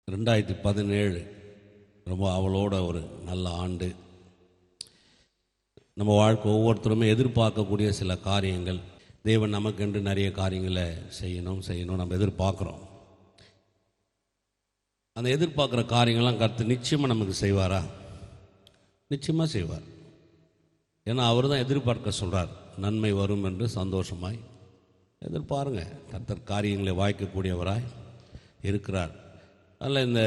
2017 ரொம்ப அவளோட ஒரு நல்ல ஆண்டு. நம்ம வாழ்க்கை ஒவ்வொருத்தருமே எதிர்பார்க்கக்கூடிய சில காரியங்கள், தேவன் நமக்கென்று நிறைய காரியங்களை செய்யணும் நம்ம எதிர்பார்க்குறோம். அந்த எதிர்பார்க்குற காரியங்கள்லாம் கர்த்தர் நிச்சயமாக நமக்கு செய்வாரா? நிச்சயமாக செய்வார். ஏன்னா அவர் தான் எதிர்பார்க்க சொல்கிறார். நன்மை வரும் என்று சந்தோஷமாய் எதிர்பாருங்க. கர்த்தர் காரியங்களை வாய்க்கக்கூடியவராய் இருக்கிறார். அதில் இந்த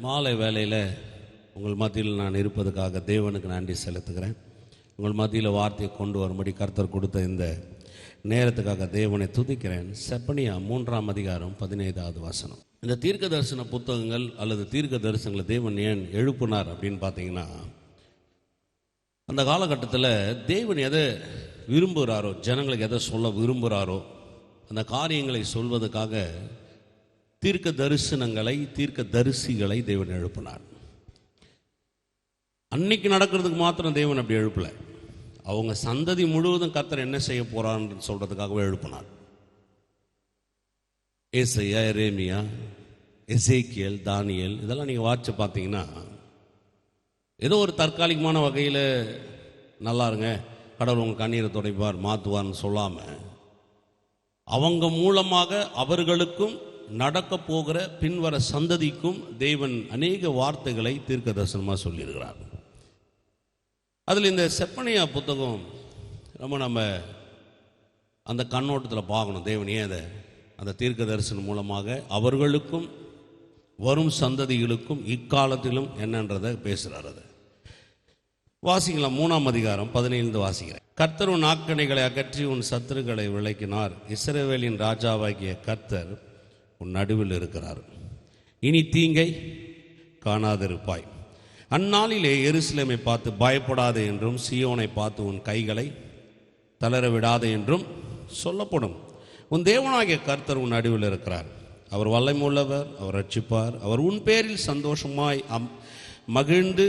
மாலை வேளையில் உங்கள் மத்தியில் நான் இருப்பதுக்காக தேவனுக்கு நன்றி செலுத்துகிறேன். உங்கள் மத்தியில் வார்த்தையை கொண்டு வரும்படி கர்த்தர் கொடுத்த இந்த நேரத்துக்காக தேவனை துதிக்கிறேன். செப்பனியா 3ஆம் அதிகாரம் 15வது வசனம். இந்த தீர்க்க தரிசன புத்தகங்கள் அல்லது தீர்க்க தரிசனங்களை தேவன் ஏன் எழுப்பினார் அப்படின்னு பார்த்தீங்கன்னா, அந்த காலகட்டத்தில் தேவன் எதை விரும்புகிறாரோ, ஜனங்களுக்கு எதை சொல்ல விரும்புகிறாரோ அந்த காரியங்களை சொல்வதற்காக தீர்க்க தரிசனங்களை, தீர்க்க தரிசிகளை தேவன் எழுப்பினார். அன்னைக்கு நடக்கிறதுக்கு மாத்திரம் தேவன் அப்படி எழுப்பலை. அவங்க சந்ததி முழுவதும் கர்த்தர் என்ன செய்ய போறான்னு சொல்றதுக்காகவே எழுப்பினார். ஏசாயா, எரேமியா, எசேக்கியேல், தானியேல் இதெல்லாம் நீங்கள் வாட்சி பார்த்தீங்கன்னா, ஏதோ ஒரு தற்காலிகமான வகையில் நல்லா இருங்க, கடவுள் உங்கள் கண்ணீரை துடைப்பார், மாற்றுவார்னு சொல்லாமல், அவங்க மூலமாக அவர்களுக்கும் நடக்க போகிற பின்வர சந்ததிக்கும் தேவன் அநேக வார்த்தைகளை தீர்க்க தரிசனமாக சொல்லியிருக்கிறார். அதில் இந்த செப்பனியா புத்தகம் நம்ம அந்த கண்ணோட்டத்தில் பார்க்கணும். தேவன் ஏன் அதை அந்த தீர்க்க தரிசனம் மூலமாக அவர்களுக்கும் வரும் சந்ததிகளுக்கும் இக்காலத்திலும் என்னன்றதை பேசுகிறார். அதை வாசிக்கலாம். 3ஆம் அதிகாரம் 15 வாசிக்கிறேன். கர்த்தர் உன் ஆக்கணைகளை அகற்றி உன் சத்துருக்களை விளக்கினார். இஸ்ரவேலின் ராஜாவாகிய கர்த்தர் உன் நடுவில் இருக்கிறார். இனி தீங்கை காணாதிருப்பாய். அந்நாளிலே எருசலேமை பார்த்து பயப்படாதே என்றும், சீயோனை பார்த்து உன் கைகளை தளர விடாதே என்றும் சொல்லப்படும். உன் தேவனாகிய கர்த்தர் உன் நடுவில் இருக்கிறார். அவர் வல்லமையுள்ளவர், அவர் ரட்சிப்பார். அவர் உன் பேரில் சந்தோஷமாய் மகிழ்ந்து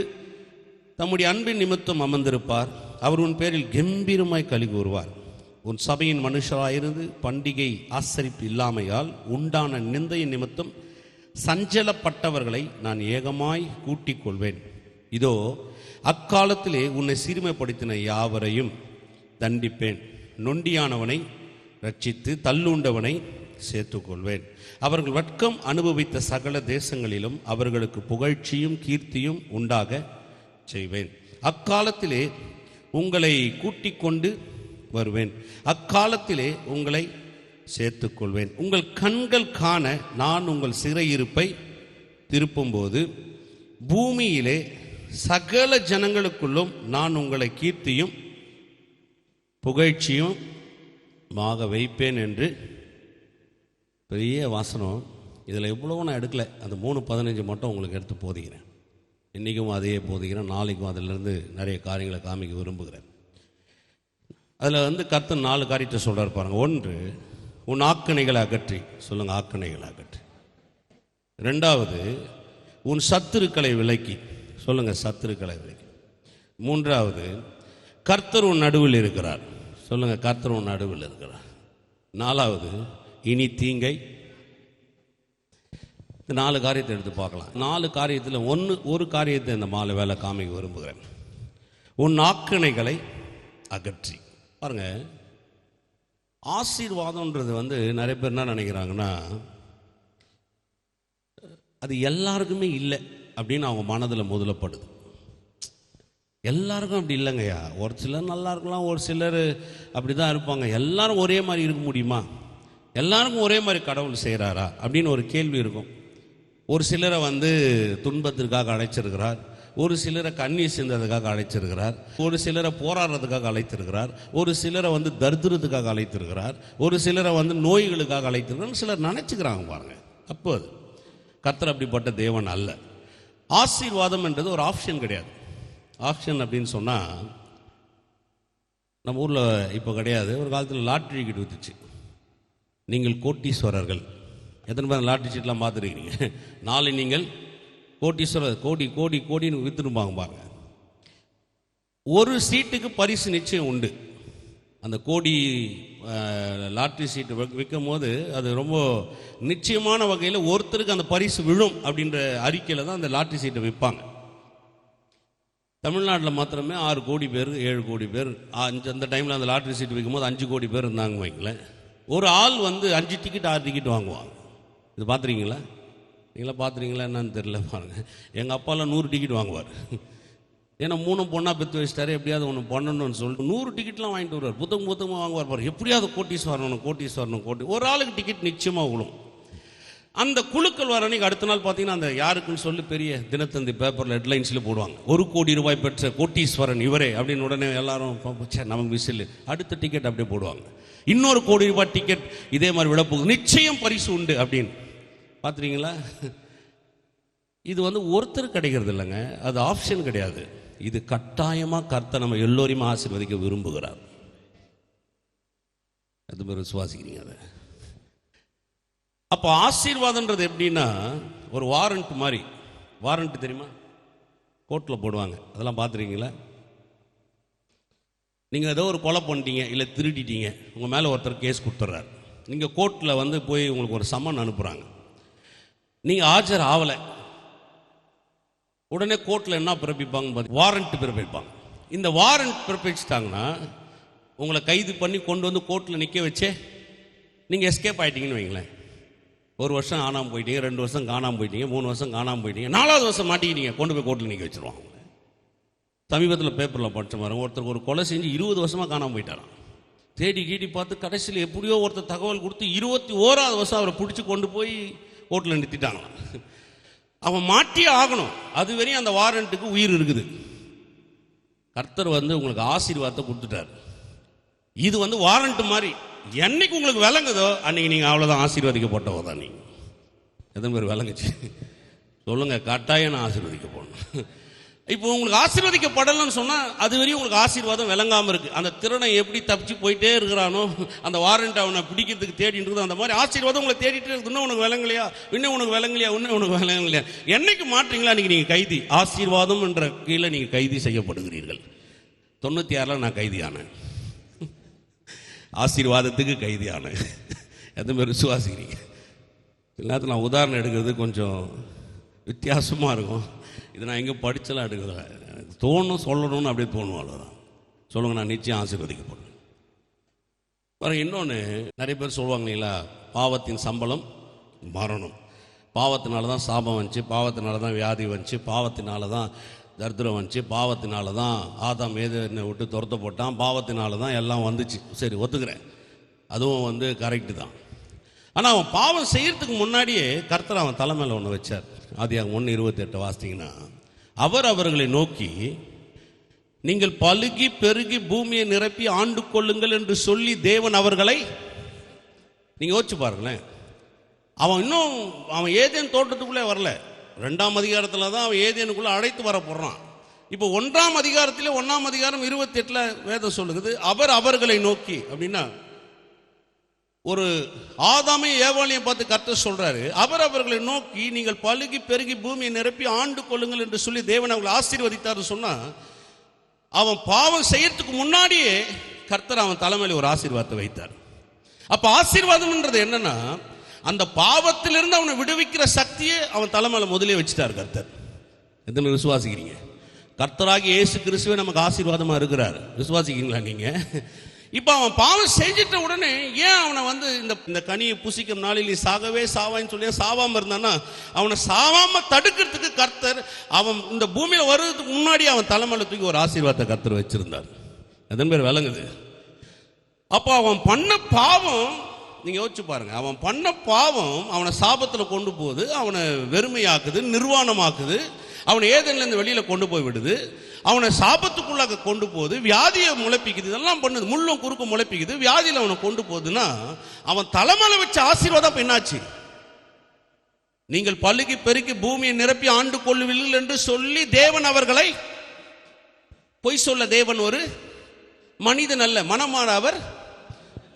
தம்முடைய அன்பின் நிமித்தம் அமர்ந்திருப்பார். அவர் உன் பேரில் கம்பீரமாய் களி கூறுவார். உன் சபையின் மனுஷராயிருந்து பண்டிகை ஆசரிப்பு இல்லாமையால் உண்டான நிந்தையின் நிமித்தம் சஞ்சலப்பட்டவர்களை நான் ஏகமாய் கூட்டிக் கொள்வேன். இதோ அக்காலத்திலே உன்னை சிறுமைப்படுத்தின யாவரையும் தண்டிப்பேன். நொண்டியானவனை ரட்சித்து தள்ளுண்டவனை சேர்த்துக்கொள்வேன். அவர்கள் வட்கம் அனுபவித்த சகல தேசங்களிலும் அவர்களுக்கு புகழ்ச்சியும் கீர்த்தியும் உண்டாக செய்வேன். அக்காலத்திலே உங்களை கூட்டிக் கொண்டு வருவேன். அக்காலத்திலே உங்களை சேர்த்துக்கொள்வேன். உங்கள் கண்கள் காண நான் உங்கள் சிறையிருப்பை திருப்பும்போது பூமியிலே சகல ஜனங்களுக்குள்ளும் நான் உங்களை கீர்த்தியும் புகழ்ச்சியும் வைப்பேன் என்று பெரிய வாசனம். இதில் எவ்வளவோ நான் எடுக்கலை. அந்த 3:15 மட்டும் உங்களுக்கு எடுத்து போதிக்கிறேன். இன்றைக்கும் அதையே போதிக்கிறேன். நாளைக்கும் அதிலிருந்து நிறைய காரியங்களை காமிக்க விரும்புகிறேன். அதில் கர்த்தர் 4 காரியத்தை சொல்கிறார் பாருங்க. 1, உன் ஆக்கணைகளை அகற்றி. சொல்லுங்கள், ஆக்கணைகளை அகற்றி. 2வது, உன் சத்துருக்களை விலக்கி. சொல்லுங்கள், சத்துருக்களை விலக்கி. 3வது, கர்த்தர் உன் நடுவில் இருக்கிறார். சொல்லுங்கள், கர்த்தர் உன் நடுவில் இருக்கிறார். 4வது, இனி தீங்கை. இந்த 4 காரியத்தை எடுத்து பார்க்கலாம். 4 காரியத்தில் ஒரு காரியத்தை இந்த மாலை வேலை காமிக்க விரும்புகிறேன். உன் ஆக்கணைகளை அகற்றி. பாருங்க, ஆசீர்வாதம்ன்றது நிறைய பேர் என்ன நினைக்கிறாங்கன்னா, அது எல்லாருக்குமே இல்லை அப்படின்னு அவங்க மனதில் முதலப்படுது. எல்லாருக்கும் அப்படி இல்லைங்கய்யா. ஒரு சிலர் நல்லா இருக்கலாம், ஒரு சிலர் அப்படி தான் இருப்பாங்க. எல்லாரும் ஒரே மாதிரி இருக்க முடியுமா? எல்லாருக்கும் ஒரே மாதிரி கடவுள் செய்கிறாரா அப்படின்னு ஒரு கேள்வி இருக்கும். ஒரு சிலரை துன்பத்திற்காக அழைச்சிருக்கிறார், ஒரு சிலரை கண்ணீர் சிந்ததுக்காக அழைச்சிருக்கிறார், ஒரு சிலரை போராடுறதுக்காக அழைத்திருக்கிறார், ஒரு சிலரை தரித்திரத்துக்காக அழைத்திருக்கிறார், ஒரு சிலரை நோய்களுக்காக அழைத்திருக்கிறார். சிலர் நினைச்சுக்கிறாங்க பாருங்க. அப்போ அது கர்த்தர் அப்படிப்பட்ட தேவன் அல்ல. ஆசீர்வாதம் என்றது ஒரு ஆப்ஷன் கிடையாது. ஆப்ஷன் அப்படின்னு சொன்னால் நம்ம ஊரில் இப்போ கிடையாது. ஒரு காலத்தில் லாட்ரி டிக்கெட் வித்துச்சு. நீங்கள் கோட்டீஸ்வரர்கள், எத்தனை பேர் லாட்ரி சீட்லாம் பார்த்துருக்கீங்க? நாளை நீங்கள் கோட்டீஸ்வரர், கோடி கோடி கோடின்னு வித்துருப்பாங்க பாருங்க. ஒரு சீட்டுக்கு பரிசு நிச்சயம் உண்டு. அந்த கோடி லாட்ரி சீட்டு விற்கும் போது அது ரொம்ப நிச்சயமான வகையில் ஒருத்தருக்கு அந்த பரிசு விழும் அப்படின்ற அறிக்கையில் தான் அந்த லாட்ரி சீட்டை விற்பாங்க. தமிழ்நாட்டில் மாத்திரமே 6 கோடி பேர் 7 கோடி பேர் அந்த டைமில் அந்த லாட்ரி சீட்டு விற்கும் போது 5 கோடி பேர் இருந்தாங்க வைங்களேன். ஒரு ஆள் 5 டிக்கெட் 6 டிக்கெட் வாங்குவாங்க. இது பார்த்துருக்கீங்களா? நீங்களா பார்த்துருக்கீங்களா என்னன்னு தெரியல பாருங்கள். எங்கள் அப்பாலாம் 100 டிக்கெட் வாங்குவார். ஏன்னா 3 பொண்ணாக பெற்று வச்சிட்டாரு, எப்படியாவது ஒன்று பண்ணணும்னு சொல்லிட்டு 100 டிக்கெட்லாம் வாங்கிட்டு வருவார். புத்தகமாக வாங்குவார் பாரு. எப்படியாவது கோட்டீஸ்வரணும். ஒரு ஆளுக்கு டிக்கெட் நிச்சயமாக விழும். அந்த குழுக்கள் வர அன்னைக்கு அடுத்த நாள் பார்த்தீங்கன்னா அந்த யாருக்குன்னு சொல்லி பெரிய தினத்தந்தி பேப்பரில் ஹெட்லைன்ஸில் போடுவாங்க. 1 கோடி ரூபாய் பெற்ற கோட்டீஸ்வரன் இவரே அப்படின்னு. உடனே எல்லாரும் நமக்கு விசில், அடுத்த டிக்கெட் அப்படியே போடுவாங்க. இன்னொரு 1 கோடி ரூபாய் டிக்கெட் இதே மாதிரி விடப்போகுது, நிச்சயம் பரிசு உண்டு அப்படின்னு. பார்த்துறீங்களா? இது ஒருத்தர் கிடைக்கிறது இல்லைங்க, அது ஆப்ஷன் கிடையாது. இது கட்டாயமாக கர்த்தர் நம்ம எல்லோரையும் ஆசீர்வதிக்க விரும்புகிறார். அது பேர் விசுவாசிக்கிறீங்க அதை. அப்போ ஆசீர்வாதன்றது எப்படின்னா ஒரு வாரண்ட் மாதிரி. வாரண்ட் தெரியுமா? கோர்ட்டில் போடுவாங்க, அதெல்லாம் பார்த்துருக்கீங்களா? நீங்கள் ஏதோ ஒரு கொலை பண்ணிட்டீங்க, இல்லை திருடிட்டீங்க, உங்கள் மேலே ஒருத்தர் கேஸ் கொடுத்துட்றாரு. நீங்கள் கோர்ட்டில் போய் உங்களுக்கு ஒரு சம்மன் அனுப்புகிறாங்க. நீங்கள் ஆஜர் ஆகலை. உடனே கோர்ட்டில் என்ன பிறப்பிப்பாங்க? வாரண்ட் பிறப்பிப்பாங்க. இந்த வாரண்ட் பிறப்பிச்சிட்டாங்கன்னா உங்களை கைது பண்ணி கொண்டு கோர்ட்டில் நிற்க வச்சே நீங்கள் எஸ்கேப் ஆகிட்டீங்கன்னு வைங்களேன். 1 வருஷம் காணாமல் போயிட்டீங்க, 2 வருஷம் காணாமல் போயிட்டீங்க, 3 வருஷம் காணாமல் போயிட்டீங்க, 4வது வருஷம் மாட்டிக்கிட்டீங்க, கொண்டு போய் கோர்ட்டில் நிற்க வச்சுருவாங்க. சமீபத்தில் பேப்பரில் படித்த மாதிரி ஒருத்தருக்கு ஒரு கொலை செஞ்சு 20 வருஷமாக காணாமல் போயிட்டாராம். தேடி கீடி பார்த்து கடைசியில் எப்படியோ ஒருத்தர் தகவல் கொடுத்து 21வது வருஷம் அவரை பிடிச்சி கொண்டு போய் கோர்ட்டில் நிறுத்திட்டாங்களாம். அவன் மாட்டியே ஆகணும். அது வரையும் அந்த வாரண்ட்டுக்கு உயிர் இருக்குது. கர்த்தர் உங்களுக்கு ஆசீர்வாதத்தை கொடுத்துட்டார். இது வாரண்ட் மாதிரி. என்னைக்கு உங்களுக்கு விளங்குதோ அன்னைக்கு நீங்கள் அவ்வளோதான் ஆசீர்வதிக்கப்பட்டவோ தான். நீங்கள் எத்தனை பேர் விளங்குச்சு சொல்லுங்க? கட்டாயம் நான் ஆசீர்வதிக்க போகணும். இப்போ உங்களுக்கு ஆசீர்வதிக்கப்படலன்னு சொன்னால் அது வரையும் உங்களுக்கு ஆசீர்வாதம் விளங்காமல் இருக்குது. அந்த திறனை எப்படி தப்பிச்சு போயிட்டே இருக்கிறானோ, அந்த வாரண்ட் அவனை பிடிக்கிறதுக்கு தேடிட்டு இருக்குது, அந்த மாதிரி ஆசீர்வாதம் உங்களை தேடிட்டு இருக்குது. இன்னும் உனக்கு விளங்கலையா, இன்னும் உனக்கு விளங்கலையா, என்னைக்கு மாற்றீங்களா அன்றைக்கி நீங்கள் கைதி. ஆசீர்வாதம் என்ற கீழே நீங்கள் கைதி செய்யப்படுகிறீர்கள். 96 நான் கைதியானேன், ஆசீர்வாதத்துக்கு கைதியானேன். எத்தனை பேர் விசுவாசிக்கிறீங்க? எல்லாத்தையும் நான் உதாரணம் எடுக்கிறது கொஞ்சம் வித்தியாசமாக இருக்கும். இது நான் எங்கே படிச்சலாம் எடுக்கிறேன், எனக்கு தோணும் சொல்லணும்னு அப்படியே தோணும், அவ்வளோதான். சொல்லுங்கள், நான் நிச்சயம் ஆசீர்வதிக்கப்படுவேன். பாருங்க, இன்னொன்று நிறைய பேர் சொல்லுவாங்க இல்லைங்களா, பாவத்தின் சம்பளம் மரணம். பாவத்தினால தான் சாபம் வந்துச்சு, பாவத்தினால தான் வியாதி வந்துச்சு, பாவத்தினால தான் தரித்திரம் வந்துச்சு, பாவத்தினால தான் ஆதாம் ஏதேனை விட்டு துரத்த போட்டான், பாவத்தினால தான் எல்லாம் வந்துச்சு. சரி, ஒத்துக்கிறேன், அதுவும் கரெக்டு தான். ஆனால் அவன் பாவம் செய்யறதுக்கு முன்னாடியே கர்த்தர் அவன் தலைமையில் ஒன்று வச்சார். ஆதியாகமம் 1:28 வாசித்தீங்கன்னா, அவர் அவர்களை நோக்கி, நீங்கள் பலுகி பெருகி பூமியை நிரப்பி ஆண்டு கொள்ளுங்கள் என்று சொல்லி தேவன் அவர்களை, நீங்கள் யோசிச்சு பாருங்களேன், அவன் ஏதேன் தோட்டத்துக்குள்ளே வரல. 2ஆம் அதிகாரத்தில் தான் அவன் ஏதேனுக்குள்ளே அழைத்து வர போடுறான். இப்போ 1ஆம் அதிகாரத்திலே 1ஆம் அதிகாரம் 28 வேதம் சொல்லுகிறது, அவர் அவர்களை நோக்கி. அப்படின்னா ஒரு ஆதாமையும் ஏவாளையும் பார்த்து கர்த்தர் சொல்றாரு, அவர் அவர்களை நோக்கி நீங்கள் பலுகி பெருகி பூமியை நிரப்பி ஆண்டு கொள்ளுங்கள் என்று சொல்லி தேவன் அவங்களை ஆசீர்வதித்தார் சொன்னா, அவன் பாவம் செய்யறதுக்கு முன்னாடியே கர்த்தர் அவன் தலைமையில் ஒரு ஆசீர்வாதத்தை வைத்தார். அப்ப ஆசீர்வாதம்ன்றது என்னன்னா, அந்த பாவத்திலிருந்து அவனை விடுவிக்கிற சக்தியை அவன் தலைமையில் முதலே வச்சுட்டார் கர்த்தர். எத்தனை விசுவாசிக்கிறீங்க? கர்த்தராகி இயேசு கிறிஸ்துவே நமக்கு ஆசீர்வாதமா இருக்கிறார். விசுவாசிக்கிறீங்களா நீங்க? இப்போ அவன் பாவம் செஞ்சிட்ட உடனே ஏன் அவனை இந்த கனியை புசிக்கும் நாளில் நீ சாகவே சாவான்னு சொல்லி சாவாம இருந்தானா, அவனை சாவாம தடுக்கிறதுக்கு கர்த்தர் அவன் இந்த பூமியில வர்றதுக்கு முன்னாடி அவன் தலைமையில தூக்கி ஒரு ஆசீர்வாதத்தை கர்த்தர் வச்சிருந்தார். அதன் பேர் விளங்குது. அப்போ அவன் பண்ண பாவம், நீங்க யோசிச்சு பாருங்க, அவன் பண்ண பாவம் அவனை சாபத்தில் கொண்டு போகுது, அவனை வெறுமையாக்குது, நிர்வாணமாக்குது. அவனை ஏதேனிலிருந்து வெளியில கொண்டு போய் விடுது, அவனை சாபத்துக்குள்ளாக கொண்டு போகுது, வியாதியை முளைப்பிக்குது, இதெல்லாம் பண்ணுது, முள்ளும் குறுக்கும் முளைப்பிக்குது, வியாதியில் அவனை கொண்டு போகுதுன்னா அவன் தலைமையில வச்ச ஆசீர்வாதம் என்னாச்சு? நீங்கள் பலுகி பெருக்கி பூமியை நிரப்பி ஆண்டு கொள்ளுவீர்கள் என்று சொல்லி தேவன் அவர்களை, பொய் சொல்ல தேவன் ஒரு மனிதன் அல்ல, மனமான அவர்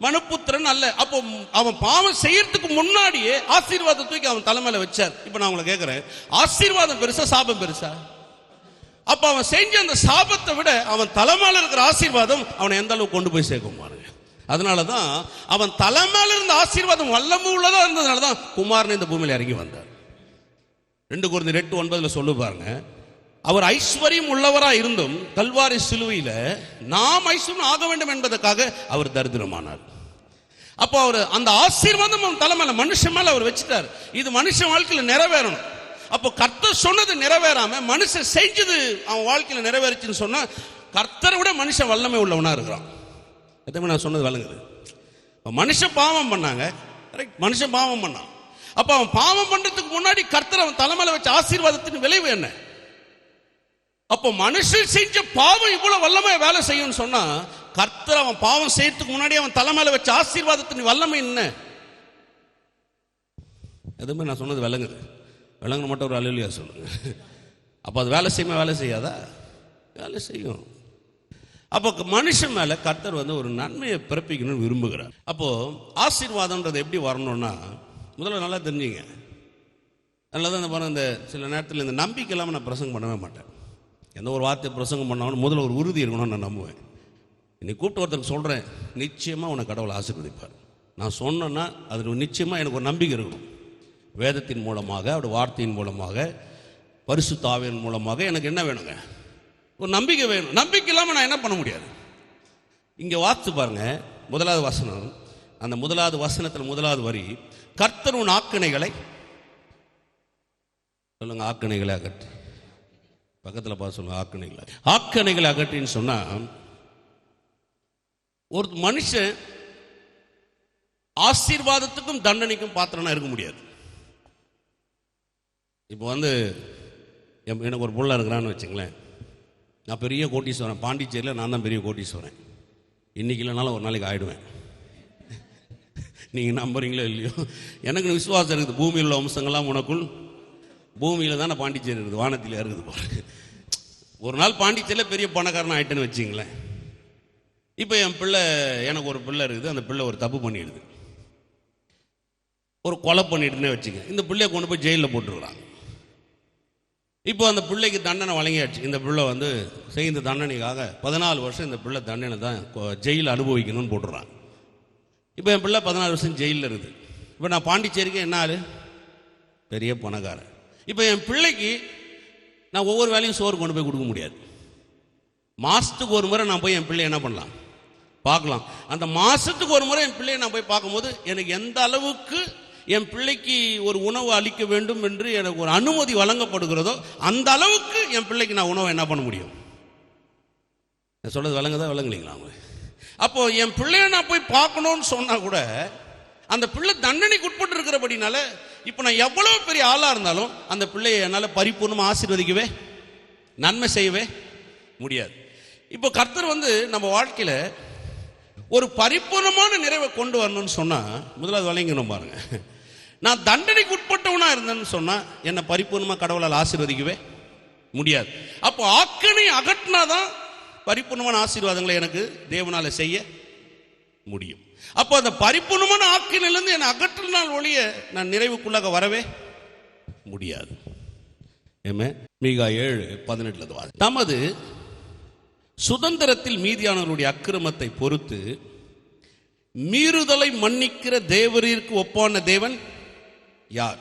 மனுப்புத்திரன் அல்ல. அப்போ அவன் பாவம் செய்யறதுக்கு முன்னாடியே ஆசீர்வாதம் தூக்கி அவன் தலைமையில வச்சார். இப்ப நான் உங்களை கேட்கிறேன், ஆசீர்வாதம் பெருசா சாபம் பெருசா? அப்ப அவன் செஞ்ச அந்த சாபத்தை விட அவன் தலைமையில இருக்கிற ஆசீர்வாதம் அவனை எந்த அளவுக்கு கொண்டு போய் சேர்க்கும் பாருங்க. அதனாலதான் அவன் தலைமையில இருந்த ஆசீர்வாதம் வல்லமை உள்ளதா இருந்ததுனாலதான் குமாரன் இந்த பூமியில இறங்கி வந்தார். 2 கொரிந்தியர் 8:9 சொல்லு பாருங்க, அவர் ஐஸ்வர்யம் உள்ளவரா இருந்தும் கல்வாரி சிலுவையில நாம் ஐஸ்வர்யம் ஆக வேண்டும் என்பதற்காக அவர் தரித்திரமானார். அப்போ அவர் அந்த ஆசீர்வாதம் அவன் தலைமையில மனுஷன் மேல அவர் வச்சுட்டார். இது மனுஷன் வாழ்க்கையில நிறைவேறணும். அப்போ கர்த்தர் சொன்னது நிறைவேறாம மனுஷன் செஞ்சது அவன் வாழ்க்கையில நிறைவேறுச்சுன்னு சொன்னா கர்த்தரை விட மனுஷன் வல்லமை உள்ளவனா இருக்கிறான். எத்தனை நான் சொன்னது வழங்குது? மனுஷன் பாவம் பண்ணாங்க, மனுஷன் பாவம் பண்ணான். அப்ப அவன் பாவம் பண்றதுக்கு முன்னாடி கர்த்தர் அவன் தலைமையில வச்ச ஆசீர்வாதத்தின் விளைவு என்ன? அப்போ மனுஷன் செஞ்ச பாவம் இவ்வளவு வல்லமை வேலை செய்யும் சொன்னா கர்த்தர் அவன் பாவம் செய்யறதுக்கு முன்னாடி அவன் தலைமையில வச்ச ஆசீர்வாதத்தின் வல்லமை என்ன? எதுவுமே நான் சொன்னது விளங்குது? விளங்குன மட்டும் ஒரு அல்லேலூயா சொல்லுங்க. அப்போ அது வேலை செய்யுமா? வேலை செய்யாதா? வேலை செய்யும். அப்போ மனுஷன் மேல கர்த்தர் ஒரு நன்மையை பிறப்பிக்கணும்னு விரும்புகிறார். அப்போ ஆசீர்வாதம்ன்றது எப்படி வரணும்னா முதல்ல நல்லா தெரிஞ்சுங்க. அதனால தான் இந்த சில நேரத்தில் இந்த நம்பிக்கை இல்லாமல் நான் பிரசங்கம் பண்ணவே மாட்டேன். எந்த ஒரு வார்த்தை பிரசங்கம் பண்ணாலும் முதல்ல ஒரு உறுதி இருக்கணும்னு நான் நம்புவேன். இன்னைக்கு கூப்பிட்டு ஒருத்தருக்கு சொல்கிறேன், நிச்சயமாக உனக்கு கடவுளை ஆசீர்வதிப்பார். நான் சொன்னேன்னா அது நிச்சயமாக எனக்கு ஒரு நம்பிக்கை இருக்கணும். வேதத்தின் மூலமாக, அவருடைய வார்த்தையின் மூலமாக, பரிசுத்த ஆவியின் மூலமாக எனக்கு என்ன வேணுங்க? ஒரு நம்பிக்கை வேணும். நம்பிக்கை இல்லாமல் நான் என்ன பண்ண முடியாது. இங்கே வாசித்து பாருங்க, 1வது வசனம். அந்த 1வது வசனத்தில் 1வது வரி, கர்த்தர் உன் ஆக்கினைகளை சொல்லுங்க, ஆக்கினைகளை அகற்றி. பக்கத்தில் பார்த்து சொல்லுங்க, ஆக்கினைகளை அகற்றின்னு சொன்னா ஒரு மனுஷன் ஆசீர்வாதத்துக்கும் தண்டனைக்கும் பாத்திரனா இருக்க முடியாது. இப்போ எனக்கு ஒரு புள்ள இருக்கிறான்னு வச்சுங்களேன், நான் பெரிய கோட்டீஸ்வரன், பாண்டிச்சேரியில் நான் தான் பெரிய கோட்டீஸ்வரன். இன்னைக்கு இல்லைனாலும் ஒரு நாளைக்கு ஆயிடுவேன். நீங்கள் நம்புறீங்களோ இல்லையோ, எனக்கு விசுவாசம் இருக்குது. பூமியில் உள்ள அம்சங்கள்லாம் உனக்குள், பூமியில் தானே பாண்டிச்சேரி இருக்குது, வானத்தில் இருக்குது பாருங்க. ஒரு நாள் பாண்டிச்சேரியில் பெரிய பணக்காரன் ஆகிட்டேன்னு வச்சிங்களேன். இப்போ என் பிள்ளை, எனக்கு ஒரு பிள்ளை இருக்குது, அந்த பிள்ளை ஒரு தப்பு பண்ணிடுது, ஒரு கொலை பண்ணிடுதுன்னே வச்சுங்க. இந்த பிள்ளையை கொண்டு போய் ஜெயிலில் போட்டுருக்குறாங்க. இப்போ அந்த பிள்ளைக்கு தண்டனை வழங்கியாச்சு. இந்த பிள்ளை செய்த தண்டனைக்காக 14 வருஷம் இந்த பிள்ளை தண்டனை தான் ஜெயிலில் அனுபவிக்கணும்னு போட்டுடுறாங்க. இப்போ என் பிள்ளை 14 வருஷம் ஜெயிலில் இருக்குது. இப்போ நான் பாண்டிச்சேரிக்கு என்ன ஆளு? பெரிய பணக்காரன். இப்போ என் பிள்ளைக்கு நான் ஒவ்வொரு வேலையும் சோறு கொண்டு போய் கொடுக்க முடியாது. மாதத்துக்கு ஒரு முறை நான் போய் என் பிள்ளை என்ன பண்ணலாம், பார்க்கலாம். அந்த மாதத்துக்கு ஒரு முறை என் பிள்ளையை நான் போய் பார்க்கும்போது எனக்கு எந்த அளவுக்கு என் பிள்ளைக்கு ஒரு உணவு அளிக்க வேண்டும் என்று எனக்கு ஒரு அனுமதி வழங்கப்படுகிறதோ அந்த அளவுக்கு என் பிள்ளைக்கு நான் உணவை என்ன பண்ண முடியும். நான் சொல்றது விளங்குதா விளங்குலீங்களா? அப்போ என் பிள்ளைய நான் போய் பார்க்கணும்னு சொன்னா கூட அந்த பிள்ளை தண்டனைக்கு உட்பட்டு இருக்கிறபடினால இப்போ நான் எவ்வளவு பெரிய ஆளா இருந்தாலும் அந்த பிள்ளையை என்னால் பரிபூர்ணமாக ஆசீர்வதிக்கவே, நன்மை செய்யவே முடியாது. இப்போ கர்த்தர் நம்ம வாழ்க்கையில ஒரு பரிபூர்ணமான நிறைவை கொண்டு வரணும்னு சொன்னா முதலாவது வழங்கணும் பாருங்க. நான் தண்டனைக்கு உட்பட்டவனா இருந்தேன்னு சொன்னா என்னை பரிபூர்ணமாக கடவுளால் ஆசீர்வதிக்கவே முடியாது. அப்போ ஆக்கனை அகற்றினாதான் பரிபூர்ணமான ஆசீர்வாதங்களை எனக்கு தேவனால செய்ய முடியும். அப்போ அந்த பரிபூர்ணமான ஆக்கினிலிருந்து என்னை அகற்றினால் ஒழிய நான் நிறைவுக்குள்ளாக வரவே முடியாது. மீகா 7:18 தமது சுதந்திரத்தில் மீதியானவருடைய அக்கிரமத்தை பொறுத்து மீறுதலை மன்னிக்கிற தேவரீருக்கு ஒப்பான தேவன் யார்?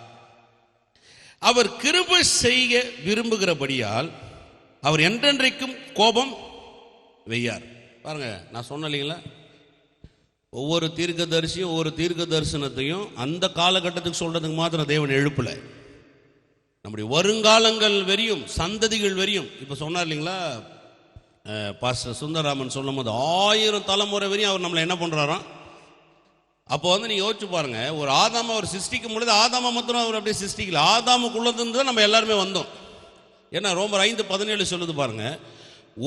அவர் கிருபை செய்ய விரும்புகிறபடியால் அவர் என்றென்றைக்கும் கோபம் வையார். பாருங்க, நான் சொன்னேன் இல்லைங்களா, ஒவ்வொரு தீர்க்கதரிசியும் ஒவ்வொரு தீர்க்க தரிசனத்தையும் அந்த காலகட்டத்துக்கு சொல்றதுக்கு மாத்திரம் தேவன் எழுப்பல. நம்முடைய வருங்காலங்கள் வெறியும் சந்ததிகள் வெறியும். இப்ப சொன்னார் இல்லைங்களா பாஸ்டர் சுந்தரராமன் சொல்லும் போது 1000 தலைமுறை வரையும் அவர் நம்மளை என்ன பண்றாராம். அப்போ நீங்க யோசிச்சு பாருங்க, ஒரு ஆதாம அவர் சிருஷ்டிக்கும் பொழுது ஆதாம மாத்திரம் அவர் அப்படியே சிருஷ்டிக்கல. ஆதாமுக்குள்ளது நம்ம எல்லாருமே வந்தோம். ஏன்னா ரோமர் 5:17 சொல்லுது பாருங்க,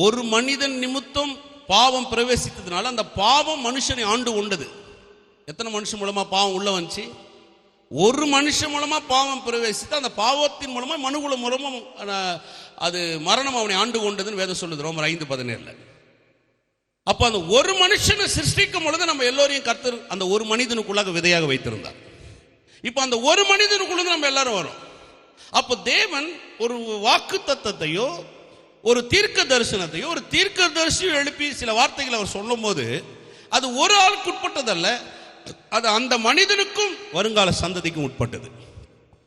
ஒரு மனிதன் நிமித்தம் பாவம் பிரவேசித்ததுனால அந்த பாவம் மனுஷனை ஆண்டு கொண்டது. எத்தனை மனுஷன் மூலமா பாவம் உள்ள வந்துச்சு? ஒரு மனுஷன் மூலமா பாவம் பிரவேசித்து அந்த பாவத்தின் மூலமா மனுகுலம் மூலமா அது மரணம் அவனை ஆண்டு கொண்டதுன்னு வேதம் சொல்லுது ரோமர் 5:17. அப்ப அந்த ஒரு மனுஷனை சிருஷ்டிக்கும் பொழுது நம்ம எல்லோரையும் கர்த்தர் அந்த ஒரு மனிதனுக்குள்ளாக விதையாக வைத்திருந்தார். இப்ப அந்த ஒரு மனிதனுக்குள்ள நம்ம எல்லாரும் வரோம். அப்ப தேவன் ஒரு வாக்கு தத்தத்தையோ ஒரு தீர்க்க தரிசனத்தையோ ஒரு தீர்க்க தரிசியோ எழுப்பி சில வார்த்தைகளை அவர் சொல்லும் போது அது ஒரு ஆளுக்கு உட்பட்டதல்ல, அது அந்த மனிதனுக்கும் வருங்கால சந்ததிக்கும் உட்பட்டது.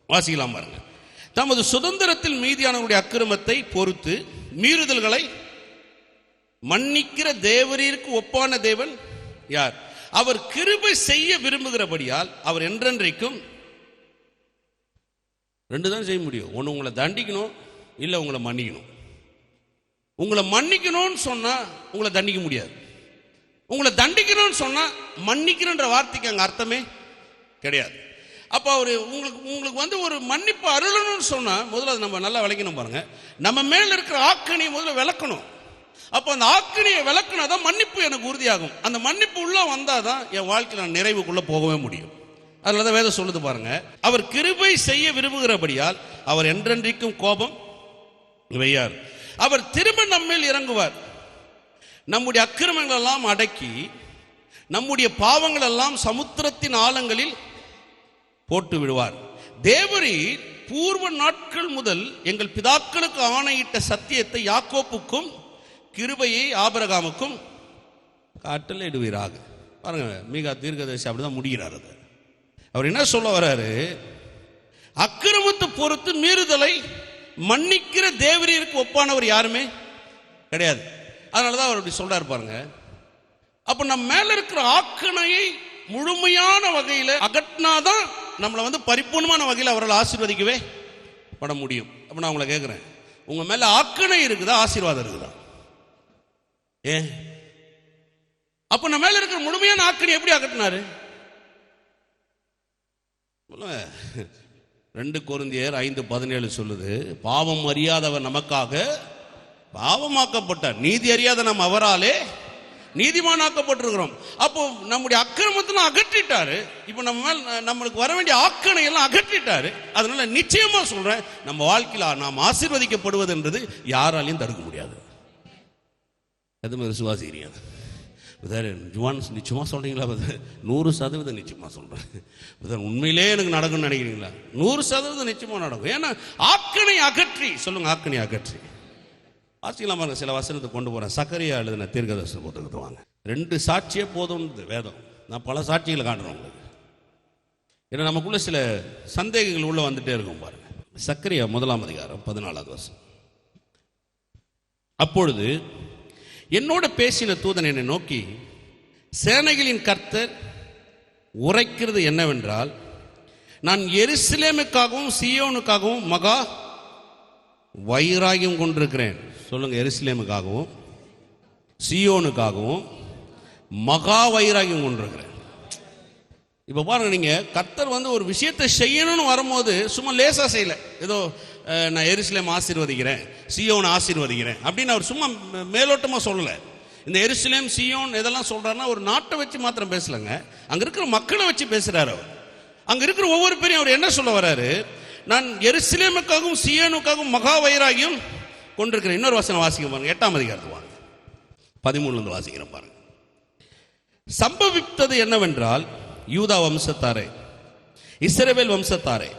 வாசிக்கலாம் பாருங்க. தமது சுதந்திரத்தில் மீதியானவருடைய அக்கிரமத்தை பொறுத்து மீறுதல்களை மன்னிக்கிற தேவரீருக்கு ஒப்பான தேவன் யார்? அவர் கிருபை செய்ய விரும்புகிறபடியால் அவர் என்றென்றைக்கும் ரெண்டு தான் செய்ய முடியும். ஒன்று உங்களை தண்டிக்கணும், இல்லை உங்களை மன்னிக்கணும். உங்களை மன்னிக்கணும்னு சொன்னா உங்களை தண்டிக்க முடியாது. உங்களை தண்டிக்கணும்னு சொன்னா மன்னிக்கணுன்ற வார்த்தைக்கு அங்கே அர்த்தமே கிடையாது. அப்போ அவர் உங்களுக்கு ஒரு மன்னிப்பு அருளணும்னு சொன்னா முதல்ல அதை நம்ம நல்லா விளக்கணும் பாருங்க. நம்ம மேல இருக்கிற ஆக்கணியை முதல்ல விளக்கணும். அப்போ அந்த ஆக்கணியை விளக்குனாதான் மன்னிப்பு எனக்கு உறுதியாகும். அந்த மன்னிப்பு உள்ள வந்தாதான் என் வாழ்க்கையில் நான் நிறைவுக்குள்ள போகவே முடியும். அதனாலதான் வேதம் சொல்லுது பாருங்க, அவர் கிருபை செய்ய விரும்புகிறபடியால் அவர் என்றென்றைக்கும் கோபம் வையார். அவர் திரும்ப நம்மேல் இறங்குவார். நம்முடைய அக்கிரமங்கள் எல்லாம் அடக்கி நம்முடைய பாவங்கள் எல்லாம் சமுத்திரத்தின் ஆழங்களில் போட்டு விடுவார். தேவரீர் பூர்வ நாட்கள் முதல் எங்கள் பிதாக்களுக்கு ஆணையிட்ட சத்தியத்தை யாக்கோப்புக்கும் கிருபையை ஆபிரகாமுக்கும் கட்டளையிடுவீராக. பாருங்க, மீகா தீர்க்கதரிசி அப்படிதான் முடிகிறார். அது அவர் என்ன சொல்ல வர்றாரு? அக்கிரமத்தை பொறுத்து மீறுதலை மன்னிக்கிற தேவரீருக்கு ஒப்பானவர் யாருமே கிடையாது. அதனாலதான் அவர் அப்படி சொல்றாரு பாருங்க. அப்ப நம்ம மேல இருக்கிற ஆக்கணையை முழுமையான வகையில அகற்றினாதான் நம்மளை பரிபூர்ணமான வகையில் அவரால் ஆசீர்வதிக்கவே பட முடியும். அப்ப நான் உங்களை கேட்கிறேன், உங்க மேல ஆக்கணை இருக்குதா, ஆசீர்வாதம் இருக்குதா? அப்ப நம்ம மேல இருக்கிற முழுமையான ஆக்கணை எப்படி அகற்றினாரு? 2 கொரிந்தியர் 5:17 சொல்லுது, பாவம் அறியாதவர் நமக்காக பாவமாக்கப்பட்டார், நீதி அறியாத நாம் அவராலே நீதிமானாக்கப்பட்டிருக்கிறோம். அப்போ நம்முடைய அக்கிரமத்தை அகற்றிட்டாரு. இப்போ நம்மளுக்கு வர வேண்டிய ஆக்கணை எல்லாம் அகற்றிட்டாரு. அதனால நிச்சயமா சொல்றேன், நம்ம வாழ்க்கையில் நாம் ஆசீர்வதிக்கப்படுவது என்றது யாராலையும் தடுக்க முடியாது. எதுவுமே விசுவாசிக்கிறீங்க? ஜுவான் நிச்சயமா சொல்றீங்களா? 100% நிச்சயமா சொல்றேன். உண்மையிலே எனக்கு நடக்கும்னு நினைக்கிறீங்களா? 100% நிச்சயமா நடக்கும். ஏன்னா ஆக்கணை அகற்றி சொல்லுங்க, ஆக்கணை அகற்றி. வாசிக்கலாம், சில வசனத்தை கொண்டு போறேன். சக்கரியா எழுதின தீர்க்கதரிசன புத்தகத்தை வாங்க. 2 சாட்சியே போதும் வேதம். நான் பல சாட்சிகளை காட்டுறேன் உங்களுக்கு. ஏன்னா நமக்குள்ள சில சந்தேகங்கள் உள்ள வந்துட்டே இருக்கும் பாருங்க. சக்கரியா 1 அதிகாரம் 14வது வசனம். அப்பொழுது என்னோட பேசின தூதன் என்னை நோக்கி, சேனைகளின் கர்த்தர் உரைக்கிறது என்னவென்றால், நான் எருசலேமுக்காகவும் சீயோனுக்காகவும் மகா வைராகியம் கொண்டிருக்கிறேன். சொல்லுங்க, எருசலேமுக்காகவும் சீயோனுக்காகவும் மகா வைராகியம் கொண்டிருக்கிறேன். இப்ப பாருங்க, நீங்க கர்த்தர் ஒரு விஷயத்தை செய்யணும்னு வரும்போது சும்மா லேசா செய்யல. ஏதோ நான் எருசலேம் ஆசீர்வதிக்கிறேன், சீயோன் ஆசீர்வதிக்கிறேன் அப்படின்னு அவர் சும்மா மேலோட்டமா சொல்லல. இந்த எருசலேம் சீயோன் இதெல்லாம் சொல்றாருன்னா ஒரு நாட்டை வச்சு மாத்திரம் பேசலங்க, அங்க இருக்கிற மக்களை வச்சு பேசுறாரு அவர். அங்க இருக்கிற ஒவ்வொரு பேரையும் அவர் என்ன சொல்ல வர்றாரு? நான் எருசலேமுக்காகவும் சீயோனுக்காகவும் மகா வைராகியம் கொண்டிருக்கிறேன். இன்னொரு வசனம் வாசிக்க பாருங்க, 8ஆம் அதிகாரத்துக்கு வாங்க, 13 வாசிக்கிறேன் பாருங்க. சம்பவித்தது என்னவென்றால், யூதா வம்சத்தாரே, இஸ்ரவேல் வம்சத்தாரே,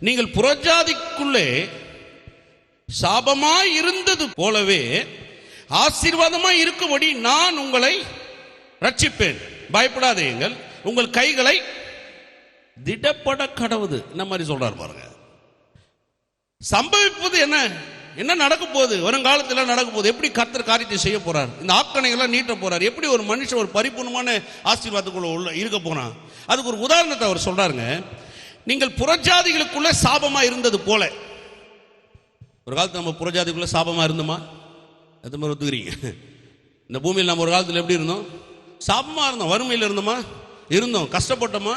நீங்கள் புறஜாதிக்குள்ளே சாபமாய் இருந்தது போலவே ஆசீர்வாதமாய் இருக்கும்படி நான் உங்களை ரட்சிப்பேன். பயப்படாதீர்கள், உங்கள் கைகளை திடப்பட கடவுது. இந்த மாதிரி சொல்றார் பாருங்க. சம்பவிப்பது என்ன நடக்க போகுது, வருங்காலத்தில் நடக்க போகுது, எப்படி கர்த்தர் காரியத்தை செய்ய போறார், இந்த ஆக்கணைகள்லாம் நீட்ட போறார், எப்படி ஒரு மனுஷன் ஒரு பரிபூர்ணமான ஆசீர்வாதத்துக்குள்ள உள்ள இருக்க போறான். அதுக்கு ஒரு உதாரணத்தை அவர் சொல்றாருங்க. நீங்கள் புறஜாதிகளுக்குள்ள சாபமா இருந்தது போல. ஒரு காலத்தில் நம்ம புறஜாதிக்குள்ள சாபமா இருந்தோமா? எத்தனை பேர் ஒத்துக்கிறீங்க? இந்த பூமியில் நம்ம ஒரு காலத்தில் எப்படி இருந்தோம்? சாபமா இருந்தோம். வறுமையில் இருந்தோமா? இருந்தோம். கஷ்டப்பட்டோமா?